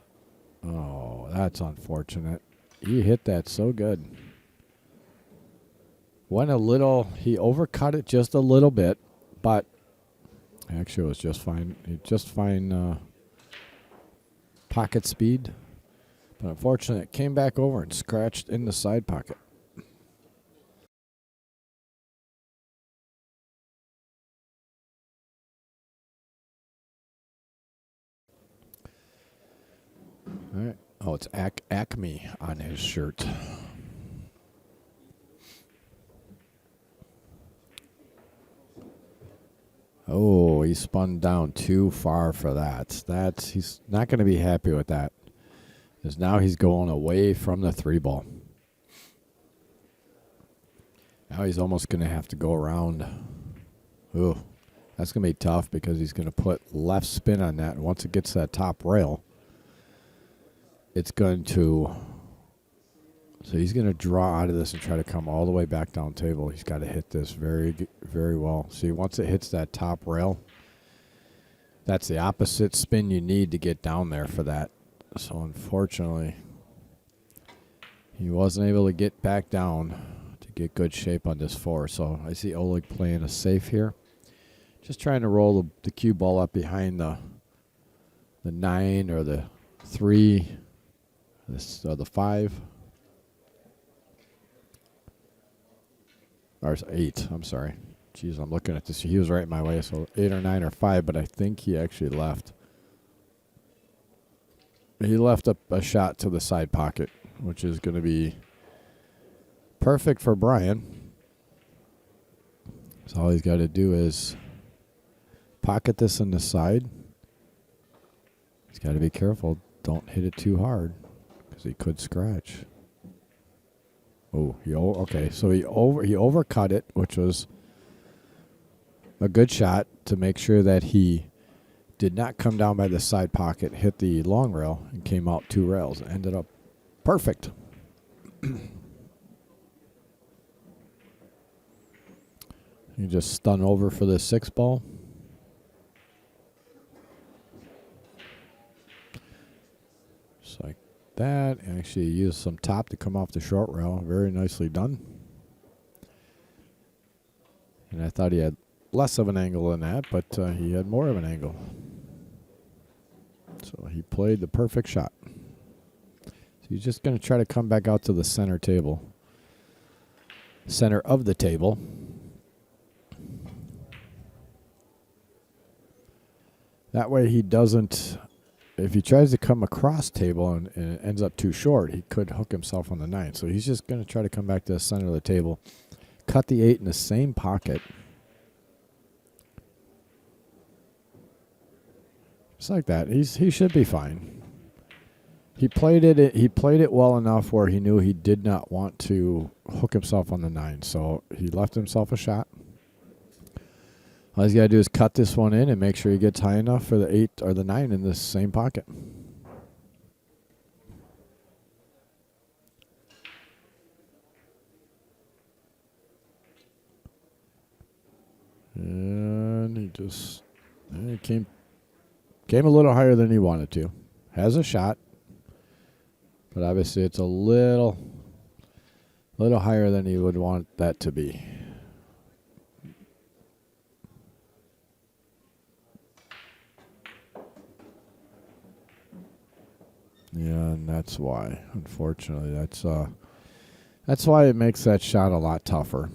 Oh, that's unfortunate. He hit that so good. He overcut it just a little bit, but actually it was just fine. Just fine pocket speed. But unfortunately, it came back over and scratched in the side pocket. All right. Oh, it's Acme on his shirt. Oh, he spun down too far for that. He's not going to be happy with that, because now he's going away from the 3 ball. Now he's almost going to have to go around. Ooh, that's going to be tough because he's going to put left spin on that. And once it gets to that top rail, it's going to... So he's going to draw out of this and try to come all the way back down table. He's got to hit this very, very well. See, once it hits that top rail, that's the opposite spin you need to get down there for that. So unfortunately, he wasn't able to get back down to get good shape on this 4. So I see Oleg playing a safe here. Just trying to roll the cue ball up behind the 9 or the 3 or the 5. Or 8, I'm sorry. Jeez, I'm looking at this. He was right in my way, so 8 or 9 or 5, but I think he actually left. He left a shot to the side pocket, which is going to be perfect for Brian. So all he's got to do is pocket this in the side. He's got to be careful. Don't hit it too hard because he could scratch. Oh, okay. So he overcut it, which was a good shot to make sure that he did not come down by the side pocket, hit the long rail, and came out 2 rails. Ended up perfect. You just stun over for the 6 ball. Just like that. Actually used some top to come off the short rail. Very nicely done. And I thought he had less of an angle than that, but he had more of an angle. So he played the perfect shot. So he's just going to try to come back out to the center table. Center of the table. That way he doesn't... If he tries to come across table and it ends up too short, he could hook himself on the 9. So he's just going to try to come back to the center of the table. Cut the 8 in the same pocket. Just like that. He should be fine. He played it well enough where he knew he did not want to hook himself on the 9. So he left himself a shot. All he's got to do is cut this one in and make sure he gets high enough for the 8 or the 9 in this same pocket. And he came a little higher than he wanted to. Has a shot, but obviously it's a little higher than he would want that to be. Yeah, and that's why, unfortunately, that's why it makes that shot a lot tougher.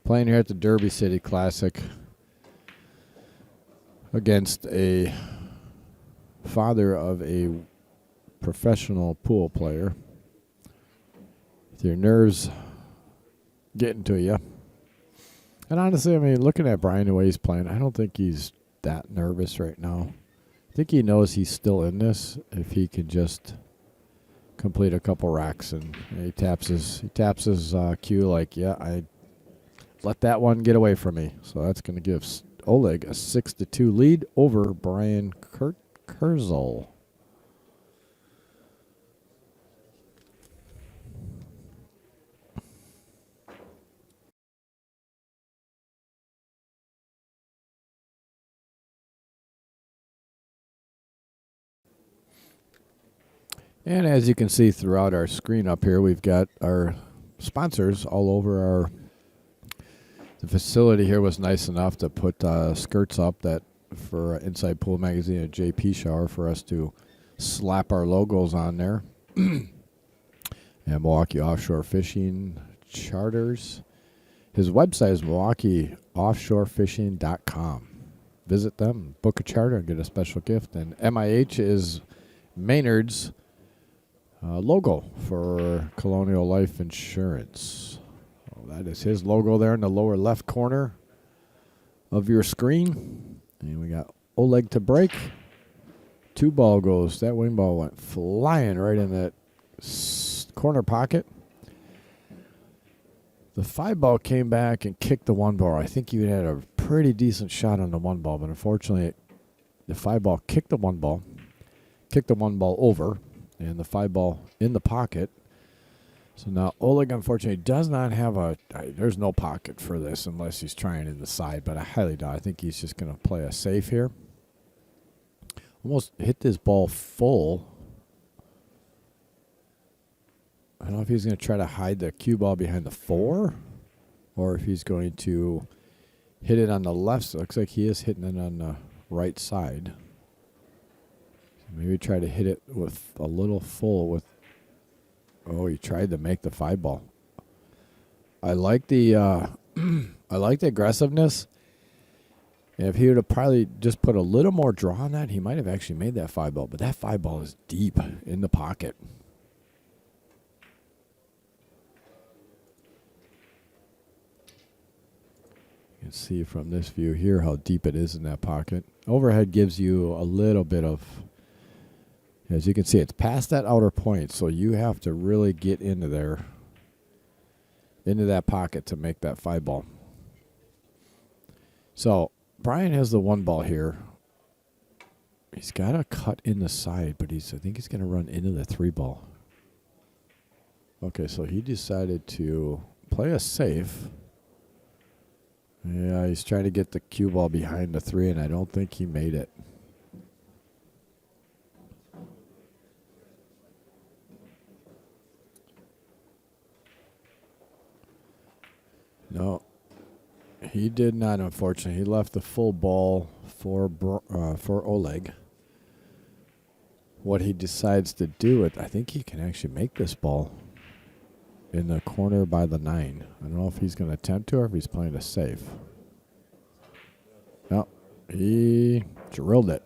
Playing here at the Derby City Classic against a father of a professional pool player. With your nerves getting to you. And honestly, I mean, looking at Brian the way he's playing, I don't think he's that nervous right now. I think he knows he's still in this if he can just complete a couple racks, and he taps his cue like, yeah, I let that one get away from me. So that's going to give Oleg a 6-2 lead over Brian Kurzel. And as you can see throughout our screen up here, we've got our sponsors all over the facility here. Was nice enough to put skirts up that for Inside Pool Magazine and JP Shower for us to slap our logos on there. And Milwaukee Offshore Fishing Charters. His website is MilwaukeeOffshoreFishing.com. Visit them, book a charter, and get a special gift. And MIH is Maynard's logo for Colonial Life Insurance. Oh, that is his logo there in the lower left corner of your screen. And we got Oleg to break. 2 ball goes. That wing ball went flying right in that corner pocket. The 5 ball came back and kicked the 1 ball. I think you had a pretty decent shot on the 1 ball, but unfortunately, the 5 ball kicked the 1 ball over, and the 5 ball in the pocket. So now Oleg, unfortunately, does not have there's no pocket for this unless he's trying in the side, but I highly doubt. I think he's just going to play a safe here. Almost hit this ball full. I don't know if he's going to try to hide the cue ball behind the 4 or if he's going to hit it on the left side. Looks like he is hitting it on the right side. Maybe try to hit it with a little full with. Oh, he tried to make the 5 ball. I like the I like the aggressiveness. And if he would have probably just put a little more draw on that, he might have actually made that 5 ball. But that 5 ball is deep in the pocket. You can see from this view here how deep it is in that pocket. Overhead gives you a little bit of, as you can see, it's past that outer point, so you have to really get into there, into that pocket to make that 5 ball. So Brian has the 1 ball here. He's got a cut in the side, but I think he's going to run into the 3 ball. Okay, so he decided to play a safe. Yeah, he's trying to get the cue ball behind the 3, and I don't think he made it. No, he did not, unfortunately. He left the full ball for Oleg. What he decides to do with, I think he can actually make this ball in the corner by the 9. I don't know if he's going to attempt to or if he's playing a safe. No, he drilled it.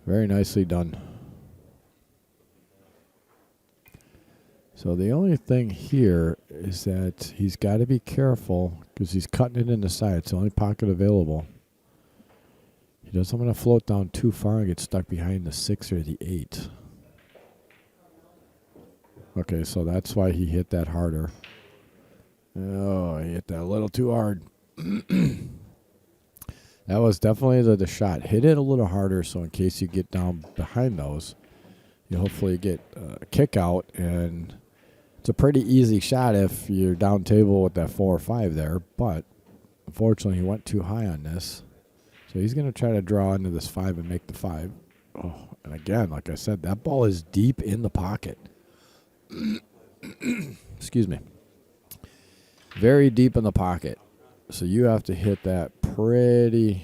Very nicely done. So the only thing here is that he's got to be careful because he's cutting it in the side. It's the only pocket available. He doesn't want to float down too far and get stuck behind the 6 or the 8. Okay, so that's why he hit that harder. Oh, he hit that a little too hard. That was definitely the shot. Hit it a little harder so in case you get down behind those, you hopefully get a kick out. And it's a pretty easy shot if you're down table with that 4 or 5 there. But unfortunately, he went too high on this. So he's going to try to draw into this 5 and make the 5. Oh, and again, like I said, that ball is deep in the pocket. Excuse me. Very deep in the pocket. So you have to hit that pretty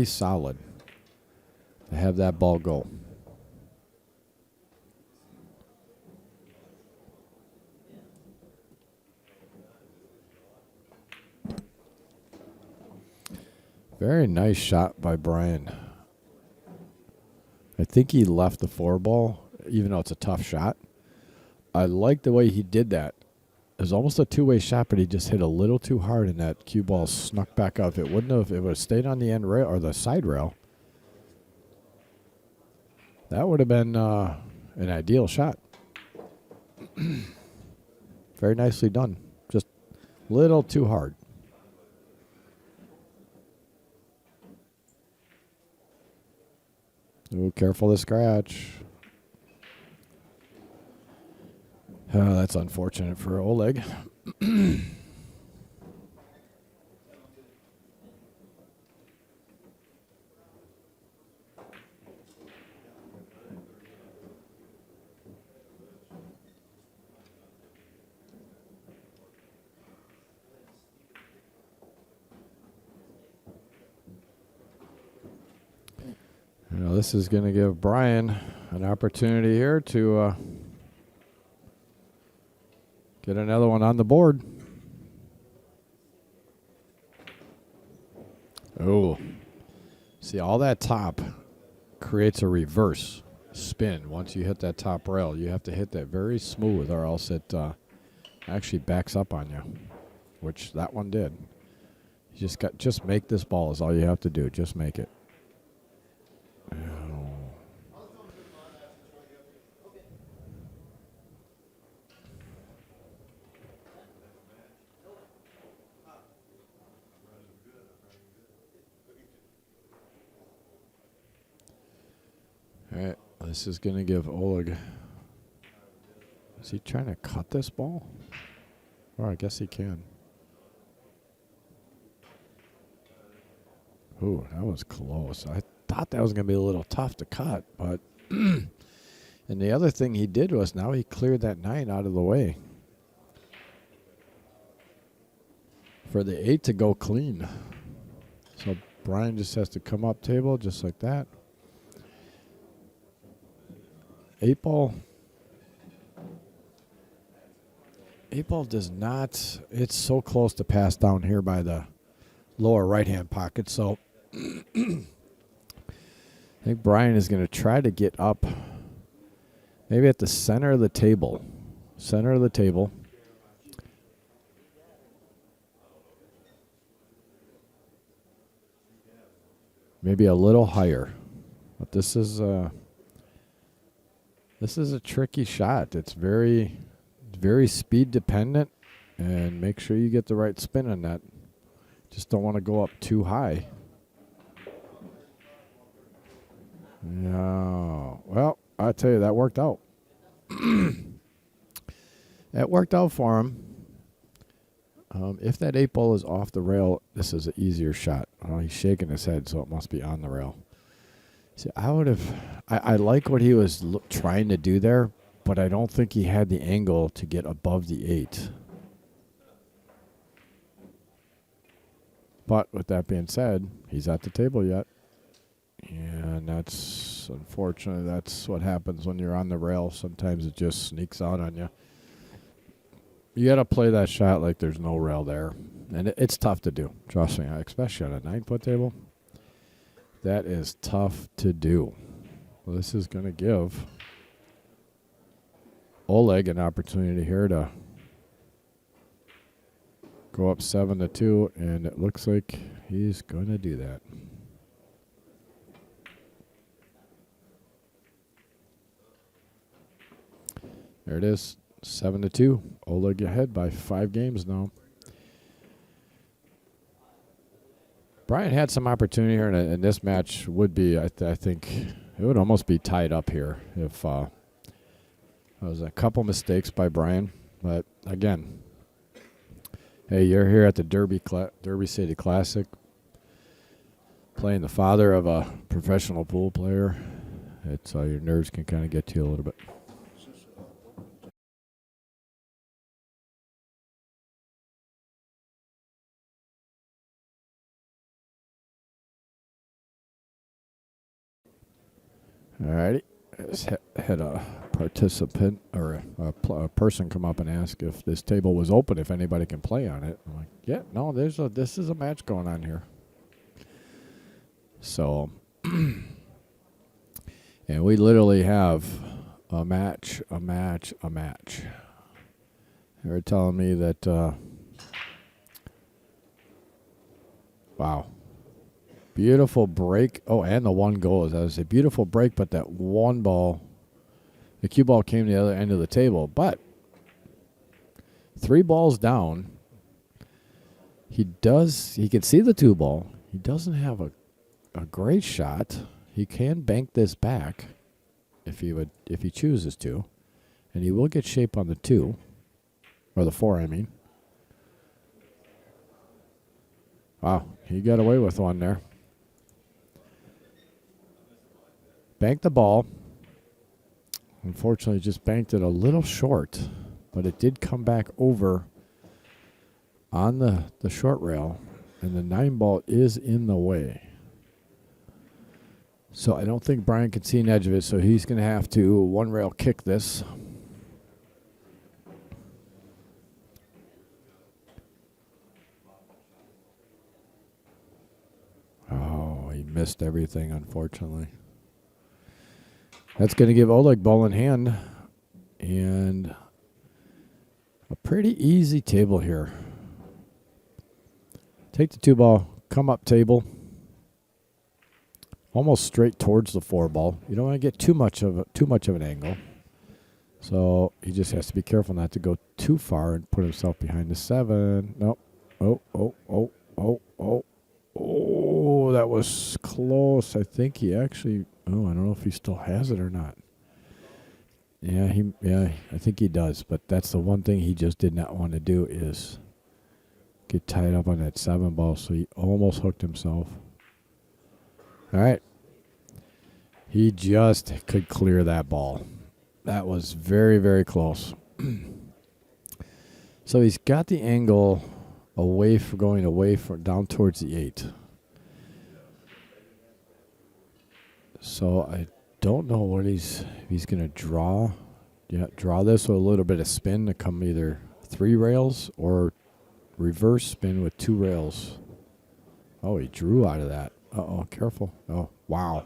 solid to have that ball go. Very nice shot by Brian. I think he left the 4 ball, even though it's a tough shot. I like the way he did that. It was almost a 2-way shot, but he just hit a little too hard, and that cue ball snuck back up. If it would have stayed on the end rail or the side rail, that would have been an ideal shot. Very nicely done. Just a little too hard. Oh, careful the scratch. Oh, that's unfortunate for Oleg. This is going to give Brian an opportunity here to get another one on the board. Oh, see, all that top creates a reverse spin. Once you hit that top rail, you have to hit that very smooth or else it actually backs up on you, which that one did. You just make this ball is all you have to do. Just make it. All right, this is going to give Oleg. Is he trying to cut this ball? Oh, I guess he can. Ooh, that was close. I thought that was going to be a little tough to cut, but and the other thing he did was now he cleared that 9 out of the way for the 8 to go clean. So Brian just has to come up table just like that. 8 ball. 8 ball does not. It's so close to pass down here by the lower right-hand pocket. So I think Brian is going to try to get up maybe at the center of the table. Center of the table. Maybe a little higher. But this is a tricky shot. It's very speed dependent, and make sure you get the right spin on that. Just don't want to go up too high. No. Well, I tell you, that worked out. That worked out for him. If that 8 ball is off the rail, this is an easier shot. Oh, he's shaking his head, so it must be on the rail. See, I like what he was trying to do there, but I don't think he had the angle to get above the 8. But with that being said, he's at the table yet. And that's, unfortunately, that's what happens when you're on the rail. Sometimes it just sneaks out on you. You got to play that shot like there's no rail there. And it's tough to do. Trust me, especially on a 9-foot table. That is tough to do. Well, this is going to give Oleg an opportunity here to go up 7-2, and it looks like he's going to do that. There it is, 7-2. Oleg ahead by 5 games now. Brian had some opportunity here, and this match would be, I think, it would almost be tied up here if there was a couple mistakes by Brian. But again, hey, you're here at the Derby City Classic, playing the father of a professional pool player. It's your nerves can kind of get to you a little bit. All righty. Had a participant or a person come up and ask if this table was open, if anybody can play on it. I'm like, yeah, no, this is a match going on here. So, and we literally have a match. They were telling me that, wow. Beautiful break. Oh, and the one goal. That was a beautiful break, but that one ball, the cue ball came to the other end of the table. But 3 balls down, he can see the 2 ball. He doesn't have a great shot. He can bank this back if he chooses to, and he will get shape on the 2, or the 4, I mean. Wow, he got away with one there. Banked the ball. Unfortunately, just banked it a little short, but it did come back over on the short rail, and the 9 ball is in the way. So I don't think Brian can see an edge of it, so he's going to have to 1 rail kick this. Oh, he missed everything, unfortunately. That's going to give Oleg ball in hand, and a pretty easy table here. Take the 2 ball, come up table, almost straight towards the 4 ball. You don't want to get too much of an angle, so he just has to be careful not to go too far and put himself behind the 7. Nope. Oh, that was close. close. I think he actually. Oh, I don't know if he still has it or not. Yeah, I think he does. But that's the one thing he just did not want to do is get tied up on that 7 ball. So he almost hooked himself. All right. He just could clear that ball. That was very, very close. So he's got the angle going away from down towards the 8. So I don't know what if he's going to draw. Yeah, draw this with a little bit of spin to come either 3 rails or reverse spin with 2 rails. Oh, he drew out of that. Uh-oh, careful. Oh, wow.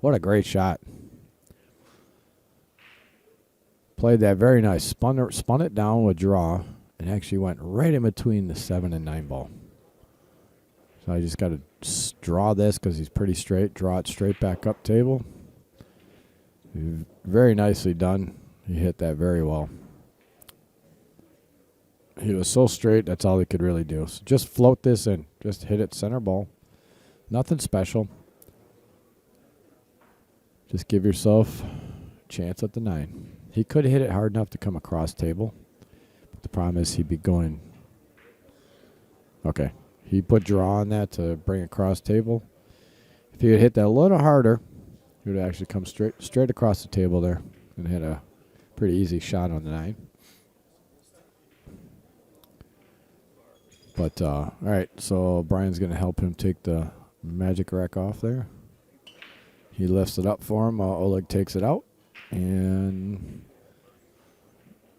What a great shot. Played that very nice. Spun it down with draw and actually went right in between the 7 and 9 ball. So I just got to draw this because he's pretty straight. Draw it straight back up table. Very nicely done. He hit that very well. He was so straight, that's all he could really do. So just float this in. Just hit it center ball. Nothing special. Just give yourself a chance at the 9. He could hit it hard enough to come across table. But the problem is he'd be going. Okay. He put draw on that to bring across table. If he had hit that a little harder, he would actually come straight across the table there and hit a pretty easy shot on the 9. But, all right, so Brian's going to help him take the magic rack off there. He lifts it up for him while Oleg takes it out. And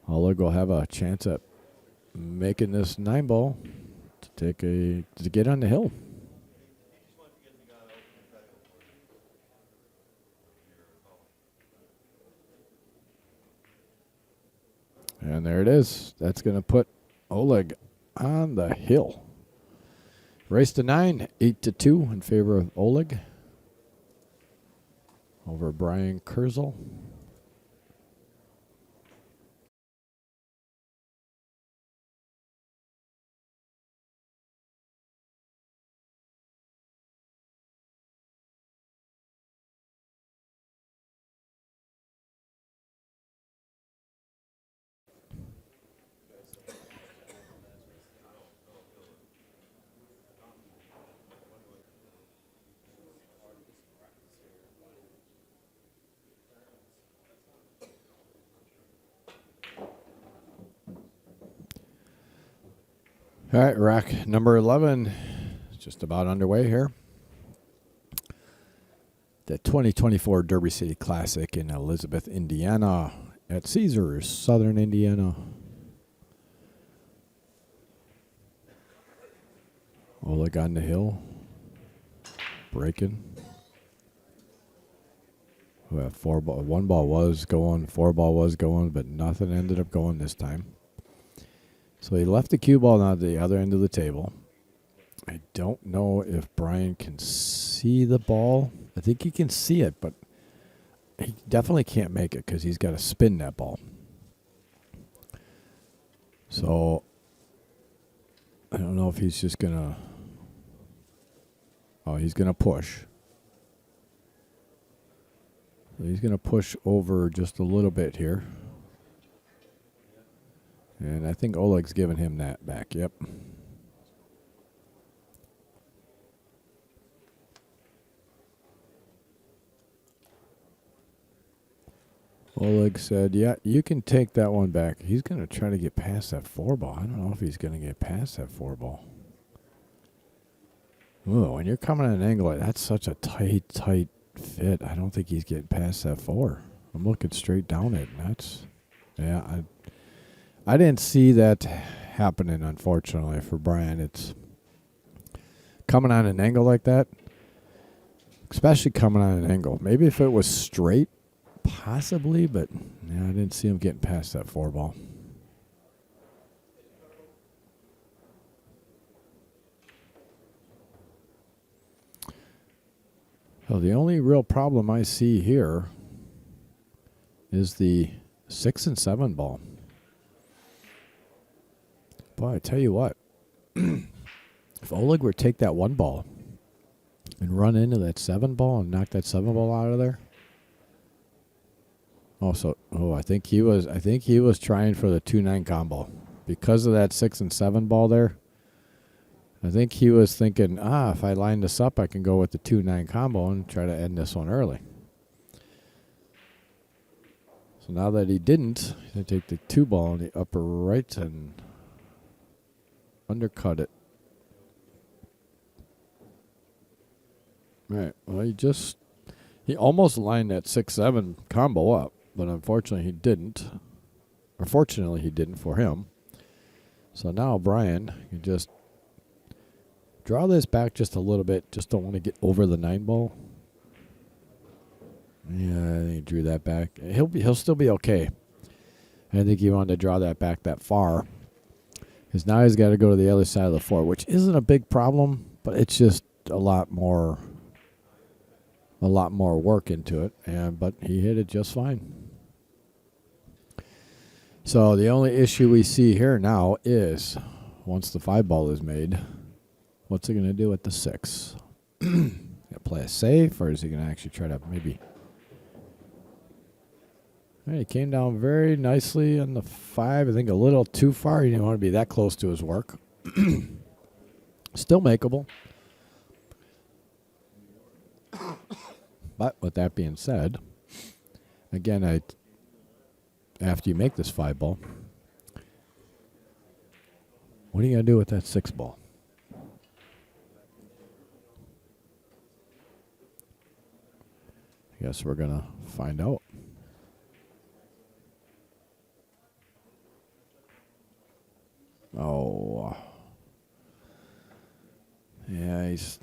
Oleg will have a chance at making this 9 ball to get on the hill. And there it is. That's going to put Oleg on the hill. Race to 9, 8-2 in favor of Oleg over Brian Kurzel. All right, rack number 11 is just about underway here. The 2024 Derby City Classic in Elizabeth, Indiana at Caesars, Southern Indiana. Oleg on the hill, breaking. Well, 1 ball was going, 4 ball was going, but nothing ended up going this time. So he left the cue ball now to the other end of the table. I don't know if Brian can see the ball. I think he can see it, but he definitely can't make it because he's got to spin that ball. So I don't know if he's just going to... Oh, he's going to push. So he's going to push over just a little bit here. And I think Oleg's giving him that back. Yep. Oleg said, yeah, you can take that one back. He's going to try to get past that 4 ball. I don't know if he's going to get past that 4 ball. Ooh, when you're coming at an angle like that's such a tight fit. I don't think he's getting past that 4. I'm looking straight down it. And that's, yeah, I didn't see that happening, unfortunately, for Brian. It's coming on an angle like that, especially coming on an angle. Maybe if it was straight, possibly, but yeah, I didn't see him getting past that 4 ball. Well, the only real problem I see here is the 6 and 7 ball. Boy, I tell you what, if Oleg were to take that 1 ball and run into that 7 ball and knock that 7 ball out of there. I think he was trying for the 2-9 combo because of that 6 and 7 ball there. I think he was thinking, if I line this up, I can go with the 2-9 combo and try to end this one early. So now that he didn't, he's going to take the 2 ball in the upper right and undercut it. All right. Well, he almost lined that 6-7 combo up, but unfortunately he didn't. Or fortunately he didn't for him. So now Brian can just draw this back just a little bit. Just don't want to get over the 9 ball. Yeah, I think he drew that back. He'll still be okay. I think he wanted to draw that back that far. Because now he's got to go to the other side of the floor, which isn't a big problem, but it's just a lot more work into it. But he hit it just fine. So the only issue we see here now is once the 5 ball is made, what's he going to do with the 6? Gonna play it safe, or is he going to actually try to maybe? All right, he came down very nicely on the 5. I think a little too far. He didn't want to be that close to his work. Still makeable. But with that being said, again, after you make this 5 ball, what are you going to do with that 6 ball? I guess we're going to find out. Oh. Yeah, he's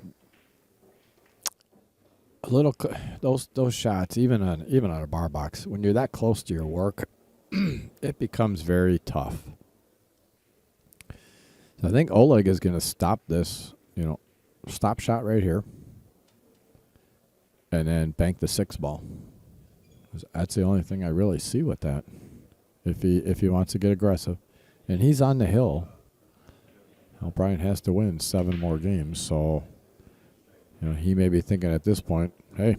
a little those shots even on a bar box, when you're that close to your work, it becomes very tough. So I think Oleg is going to stop this, stop shot right here. And then bank the 6 ball. That's the only thing I really see with that. If he wants to get aggressive. And he's on the hill. Brian has to win 7 more games. So, he may be thinking at this point, hey,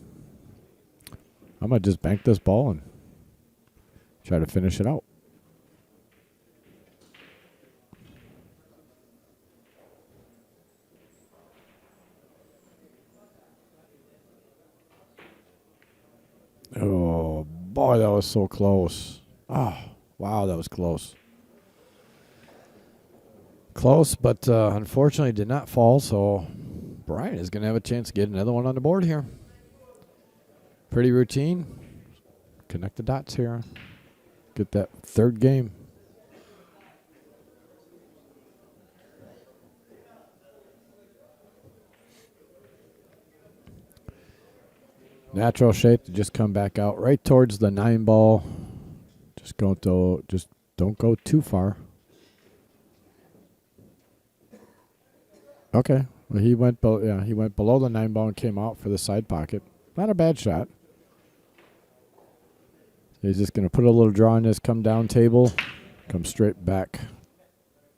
I'm going to just bank this ball and try to finish it out. Oh, boy, that was so close. Oh, wow, that was close. Close, but unfortunately did not fall, so Brian is going to have a chance to get another one on the board here. Pretty routine. Connect the dots here. Get that 3rd game. Natural shape to just come back out right towards the 9 ball. Just don't go too far. Okay. Well, he went below the 9 ball and came out for the side pocket. Not a bad shot. He's just going to put a little draw on this come down table, come straight back.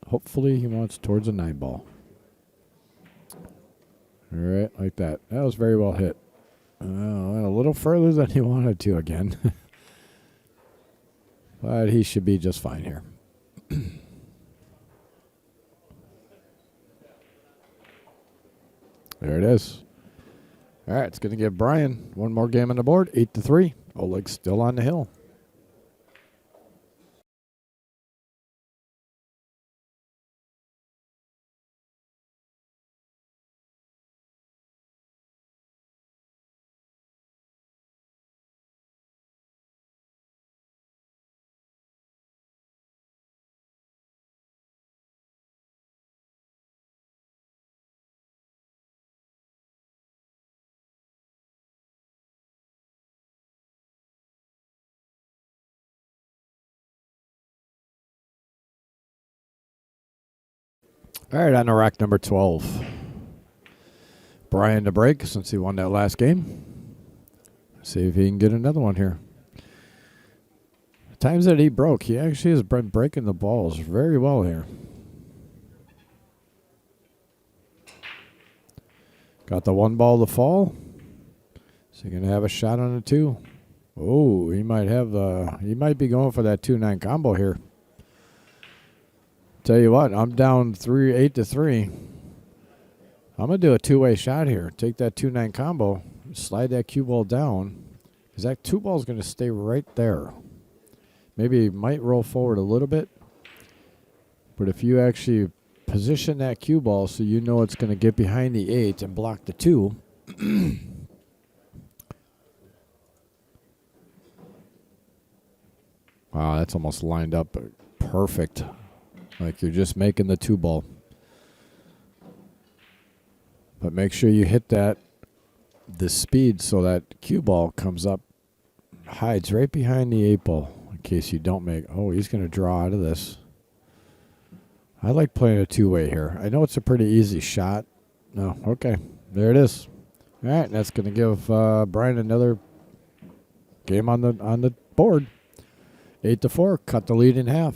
Hopefully he wants towards a 9 ball. All right, like that. That was very well hit. A little further than he wanted to again. But he should be just fine here. There it is. All right, it's going to give Brian one more game on the board, 8-3. Oleg's still on the hill. All right, on to rack number 12. Brian to break since he won that last game. See if he can get another one here. The times that he broke, he actually has been breaking the balls very well here. Got the 1 ball to fall. So you're going to have a shot on the 2. Oh, he might be going for that 2-9 combo here. Tell you what, I'm down 8-3. I'm going to do a 2-way shot here. Take that 2-9 combo, slide that cue ball down, because that 2 ball is going to stay right there. Maybe it might roll forward a little bit, but if you actually position that cue ball so you know it's going to get behind the 8 and block the 2, wow, that's almost lined up perfect. Like you're just making the 2 ball. But make sure you hit the speed so that cue ball comes up, hides right behind the 8 ball in case you don't make. Oh, he's going to draw out of this. I like playing a 2-way here. I know it's a pretty easy shot. No, okay. There it is. All right, that's going to give Brian another game on the board. 8-4, cut the lead in half.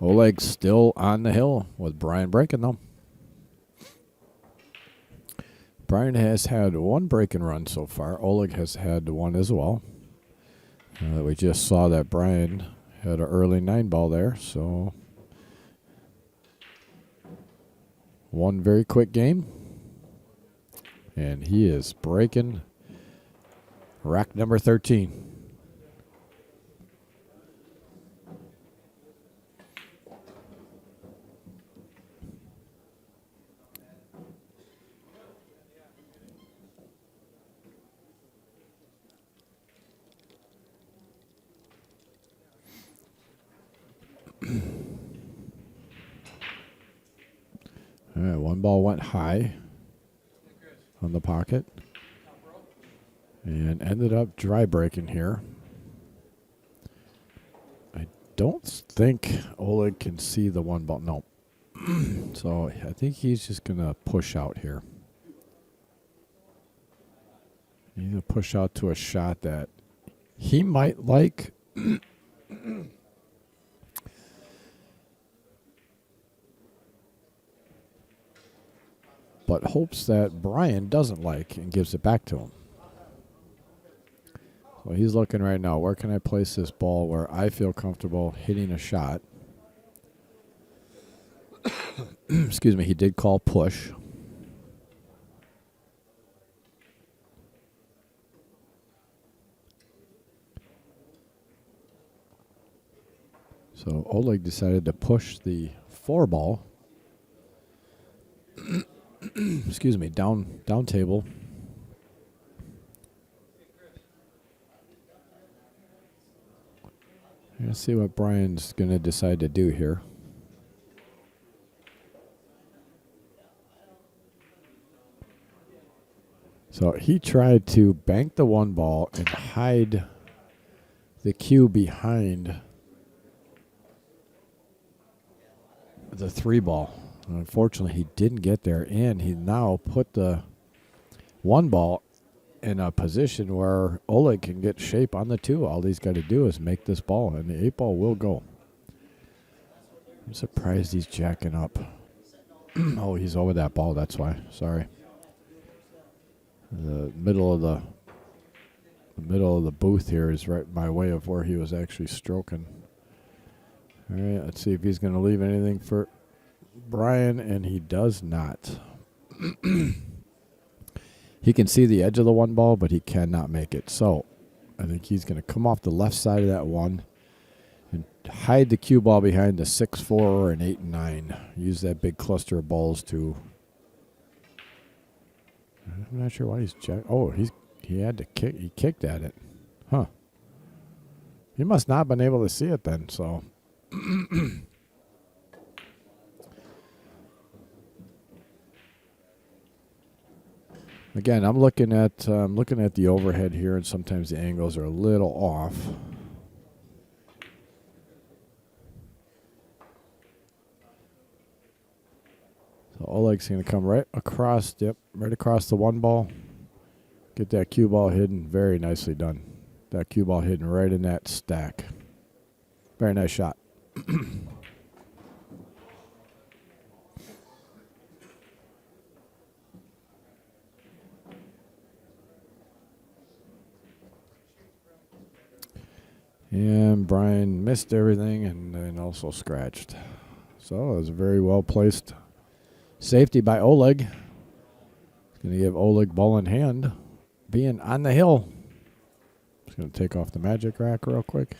Oleg still on the hill with Brian breaking them. Brian has had 1 break and run so far. Oleg has had 1 as well. We just saw that Brian had an early 9 ball there, so 1 very quick game. And he is breaking rack number 13. All right, 1 ball went high on the pocket and ended up dry breaking here. I don't think Oleg can see the 1 ball. No. So I think he's just going to push out here. He's going to push out to a shot that he might like. But hopes that Brian doesn't like and gives it back to him. So he's looking right now, where can I place this ball where I feel comfortable hitting a shot? Excuse me, he did call push. So Oleg decided to push the 4 ball. Excuse me, down table. Let's see what Brian's going to decide to do here. So he tried to bank the 1 ball and hide the cue behind the 3 ball. Unfortunately, he didn't get there, and he now put the 1 ball in a position where Oleg can get shape on the 2. All he's got to do is make this ball, and the 8 ball will go. I'm surprised he's jacking up. Oh, he's over that ball. That's why. Sorry. The middle of the booth here is right by way of where he was actually stroking. All right, let's see if he's going to leave anything for Brian, and he does not. He can see the edge of the 1 ball, but he cannot make it. So I think he's going to come off the left side of that 1 and hide the cue ball behind the 6-4 or an 8 and 9. Use that big cluster of balls to. I'm not sure why he's check. Oh, he had to kick. He kicked at it. Huh. He must not have been able to see it then. So. Again, I'm looking at the overhead here, and sometimes the angles are a little off. So Oleg's going to come right across, right across the 1 ball. Get that cue ball hidden. Very nicely done. That cue ball hidden right in that stack. Very nice shot. And Brian missed everything and then also scratched. So it was a very well placed safety by Oleg. It's going to give Oleg ball in hand, being on the hill. Just going to take off the magic rack real quick.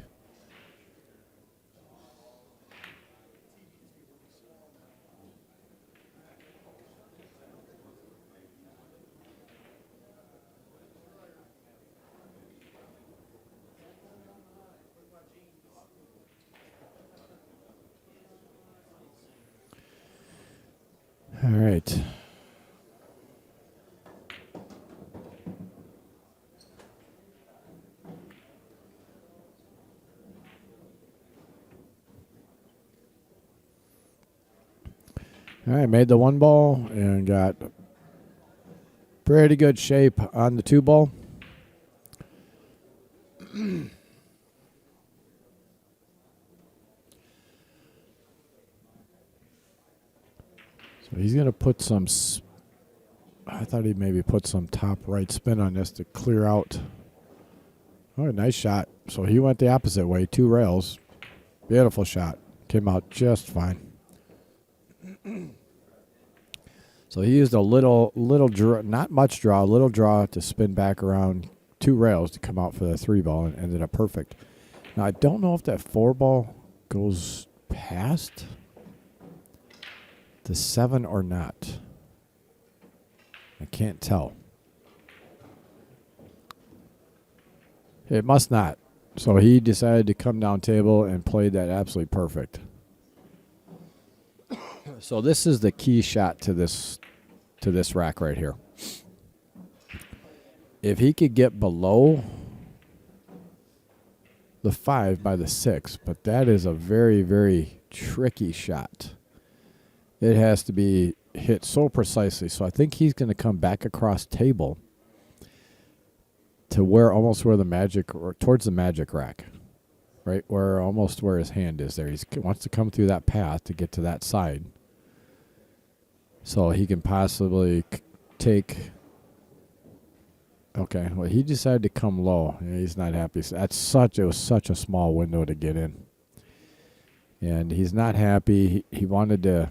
All right. All right, made the one ball and got pretty good shape on the two ball. So he's going to put some, I thought he'd maybe put some top right spin on this to clear out. Oh, nice shot. So he went the opposite way, 2 rails. Beautiful shot. Came out just fine. So he used a little draw, not much draw, a little draw to spin back around 2 rails to come out for the 3 ball and ended up perfect. Now, I don't know if that 4 ball goes past the 7 or not. I can't tell. It must not. So he decided to come down table and played that absolutely perfect. So this is the key shot to this rack right here. If he could get below the 5 by the 6, but that is a very, very tricky shot. It has to be hit so precisely. So I think he's going to come back across table to almost where the magic, or towards the magic rack, right? Almost where his hand is there. He wants to come through that path to get to that side. So he can possibly take. Okay, well, he decided to come low. Yeah, he's not happy. It was such a small window to get in. And he's not happy. He wanted to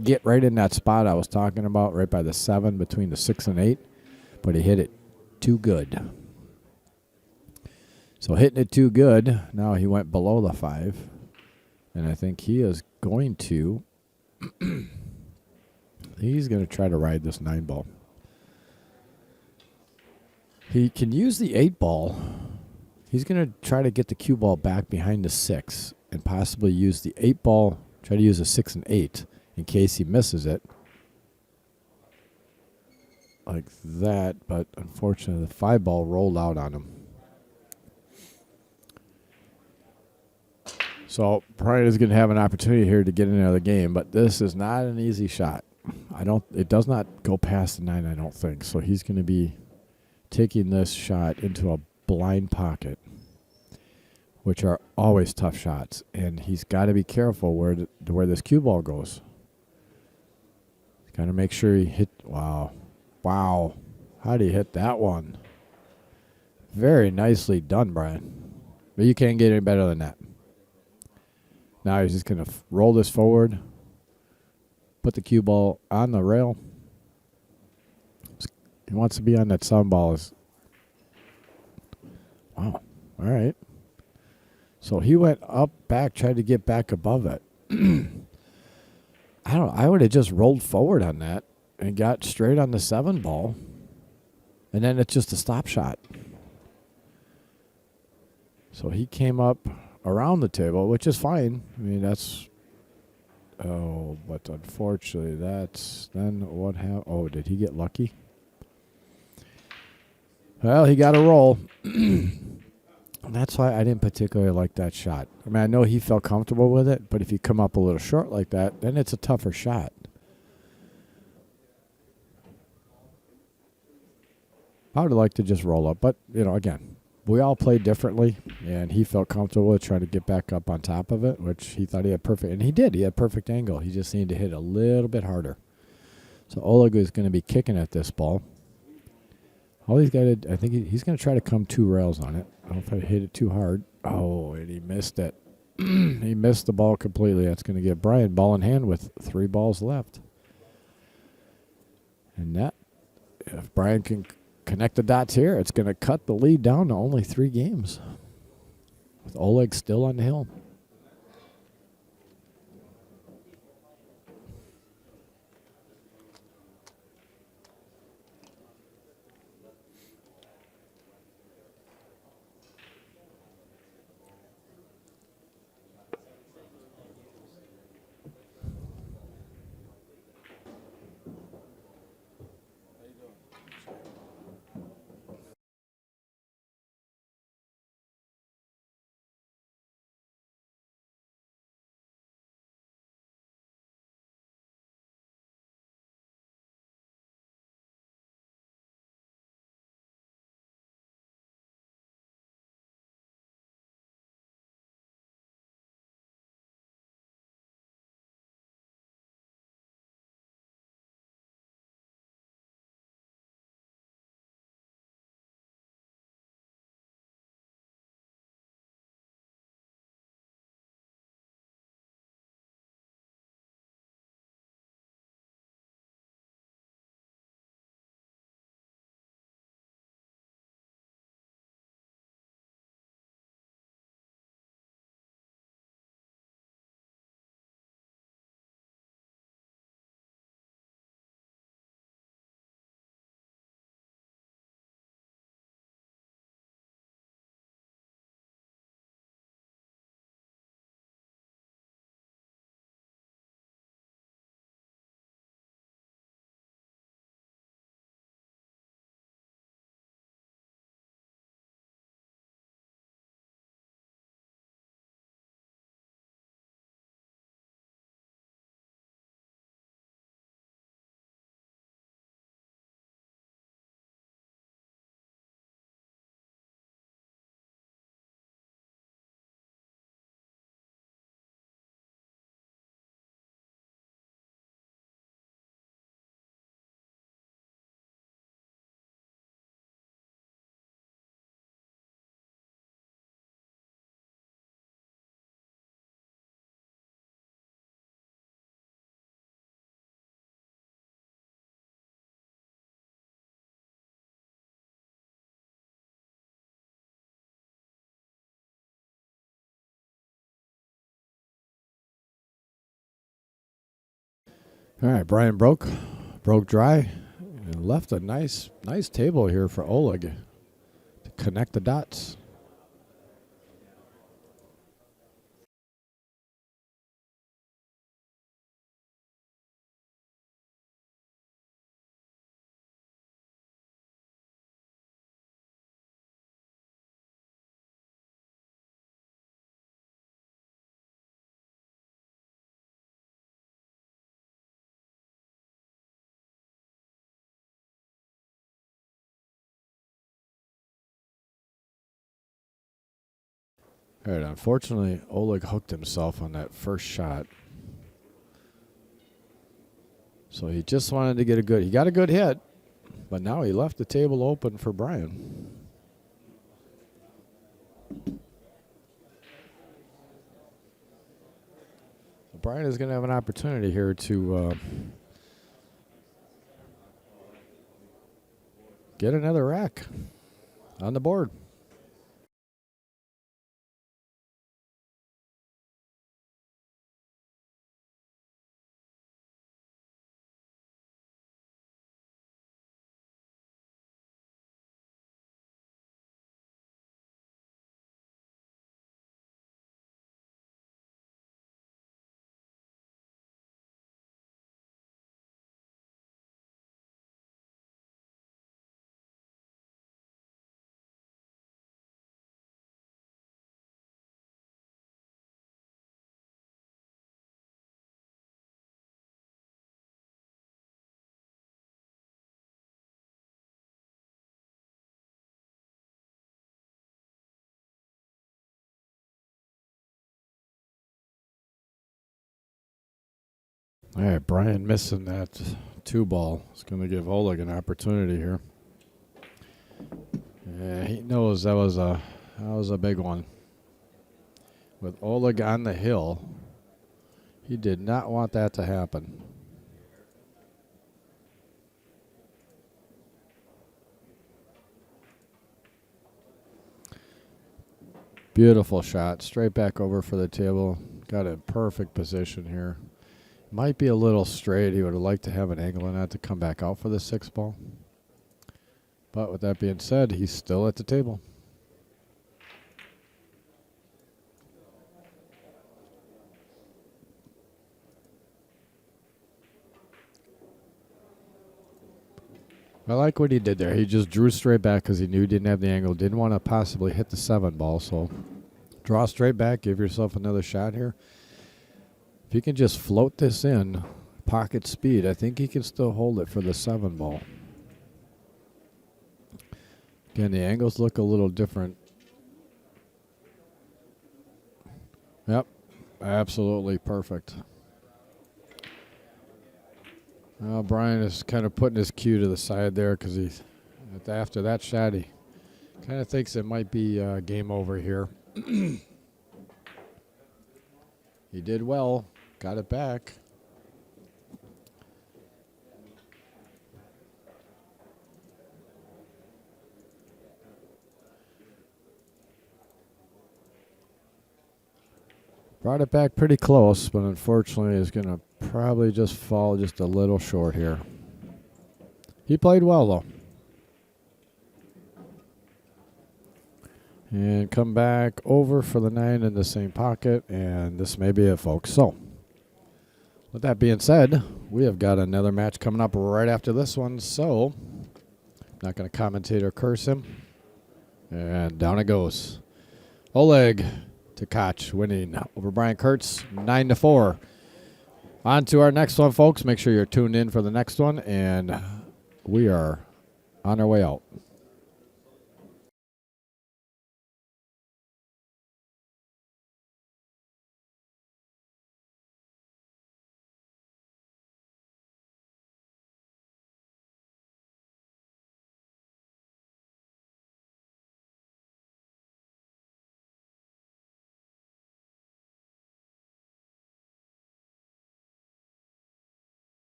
get right in that spot I was talking about, right by the 7 between the 6 and 8, but he hit it too good. So hitting it too good, now he went below the 5, and I think he is going to he's going to try to ride this 9 ball. He can use the 8 ball. He's going to try to get the cue ball back behind the 6 and possibly use the 8 ball, try to use a 6 and 8 in case he misses it. Like that, but unfortunately the 5 ball rolled out on him. So Brian is going to have an opportunity here to get into the game, but this is not an easy shot. It does not go past the 9, I don't think. So he's going to be taking this shot into a blind pocket, which are always tough shots, and he's got to be careful where this cue ball goes. He's got to make sure he hit. Wow, how do you hit that one? Very nicely done, Brian. But you can't get any better than that. Now he's just going to roll this forward, put the cue ball on the rail. He wants to be on that 7 ball. Wow. All right. So he went up, back, tried to get back above it. I don't know. I would have just rolled forward on that and got straight on the 7 ball. And then it's just a stop shot. So he came up around the table, which is fine. I mean, that's... Oh, but unfortunately, that's... Then what happened? Oh, did he get lucky? Well, he got a roll. That's why I didn't particularly like that shot. I mean, I know he felt comfortable with it, but if you come up a little short like that, then it's a tougher shot. I would like to just roll up, but, again, we all play differently, and he felt comfortable with trying to get back up on top of it, which he thought he had perfect, and he did. He had perfect angle. He just needed to hit a little bit harder. So Oleg is going to be kicking at this ball. All he's got to, I think he's going to try to come 2 rails on it. I don't know if I hit it too hard. Oh, and he missed it. He missed the ball completely. That's going to get Brian ball in hand with 3 balls left. And that, if Brian can connect the dots here, it's going to cut the lead down to only 3 games. With Oleg still on the hill. All right, Brian broke dry, and left a nice table here for Oleg to connect the dots. All right, unfortunately, Oleg hooked himself on that first shot. So he just wanted to get he got a good hit, but now he left the table open for Brian. So Brian is going to have an opportunity here to get another rack on the board. All right, Brian missing that 2 ball. It's going to give Oleg an opportunity here. Yeah, he knows that was a big one. With Oleg on the hill, he did not want that to happen. Beautiful shot. Straight back over for the table. Got a perfect position here. Might be a little straight. He would have liked to have an angle on that to come back out for the 6 ball. But with that being said, he's still at the table. I like what he did there. He just drew straight back because he knew he didn't have the angle. Didn't want to possibly hit the 7 ball. So draw straight back. Give yourself another shot here. If you can just float this in, pocket speed, I think he can still hold it for the 7 ball. Again, the angles look a little different. Yep, absolutely perfect. Brian is kind of putting his cue to the side there because he's after that shot, he kind of thinks it might be game over here. He did well, got it back. Brought it back pretty close, but unfortunately is going to probably just fall just a little short here. He played well, though. And come back over for the 9 in the same pocket, and this may be it, folks. So, with that being said, we have got another match coming up right after this one, so not going to commentate or curse him. And down it goes. Oleg Tkach winning over Brian Kurtz, 9-4. On to our next one, folks. Make sure you're tuned in for the next one, and we are on our way out.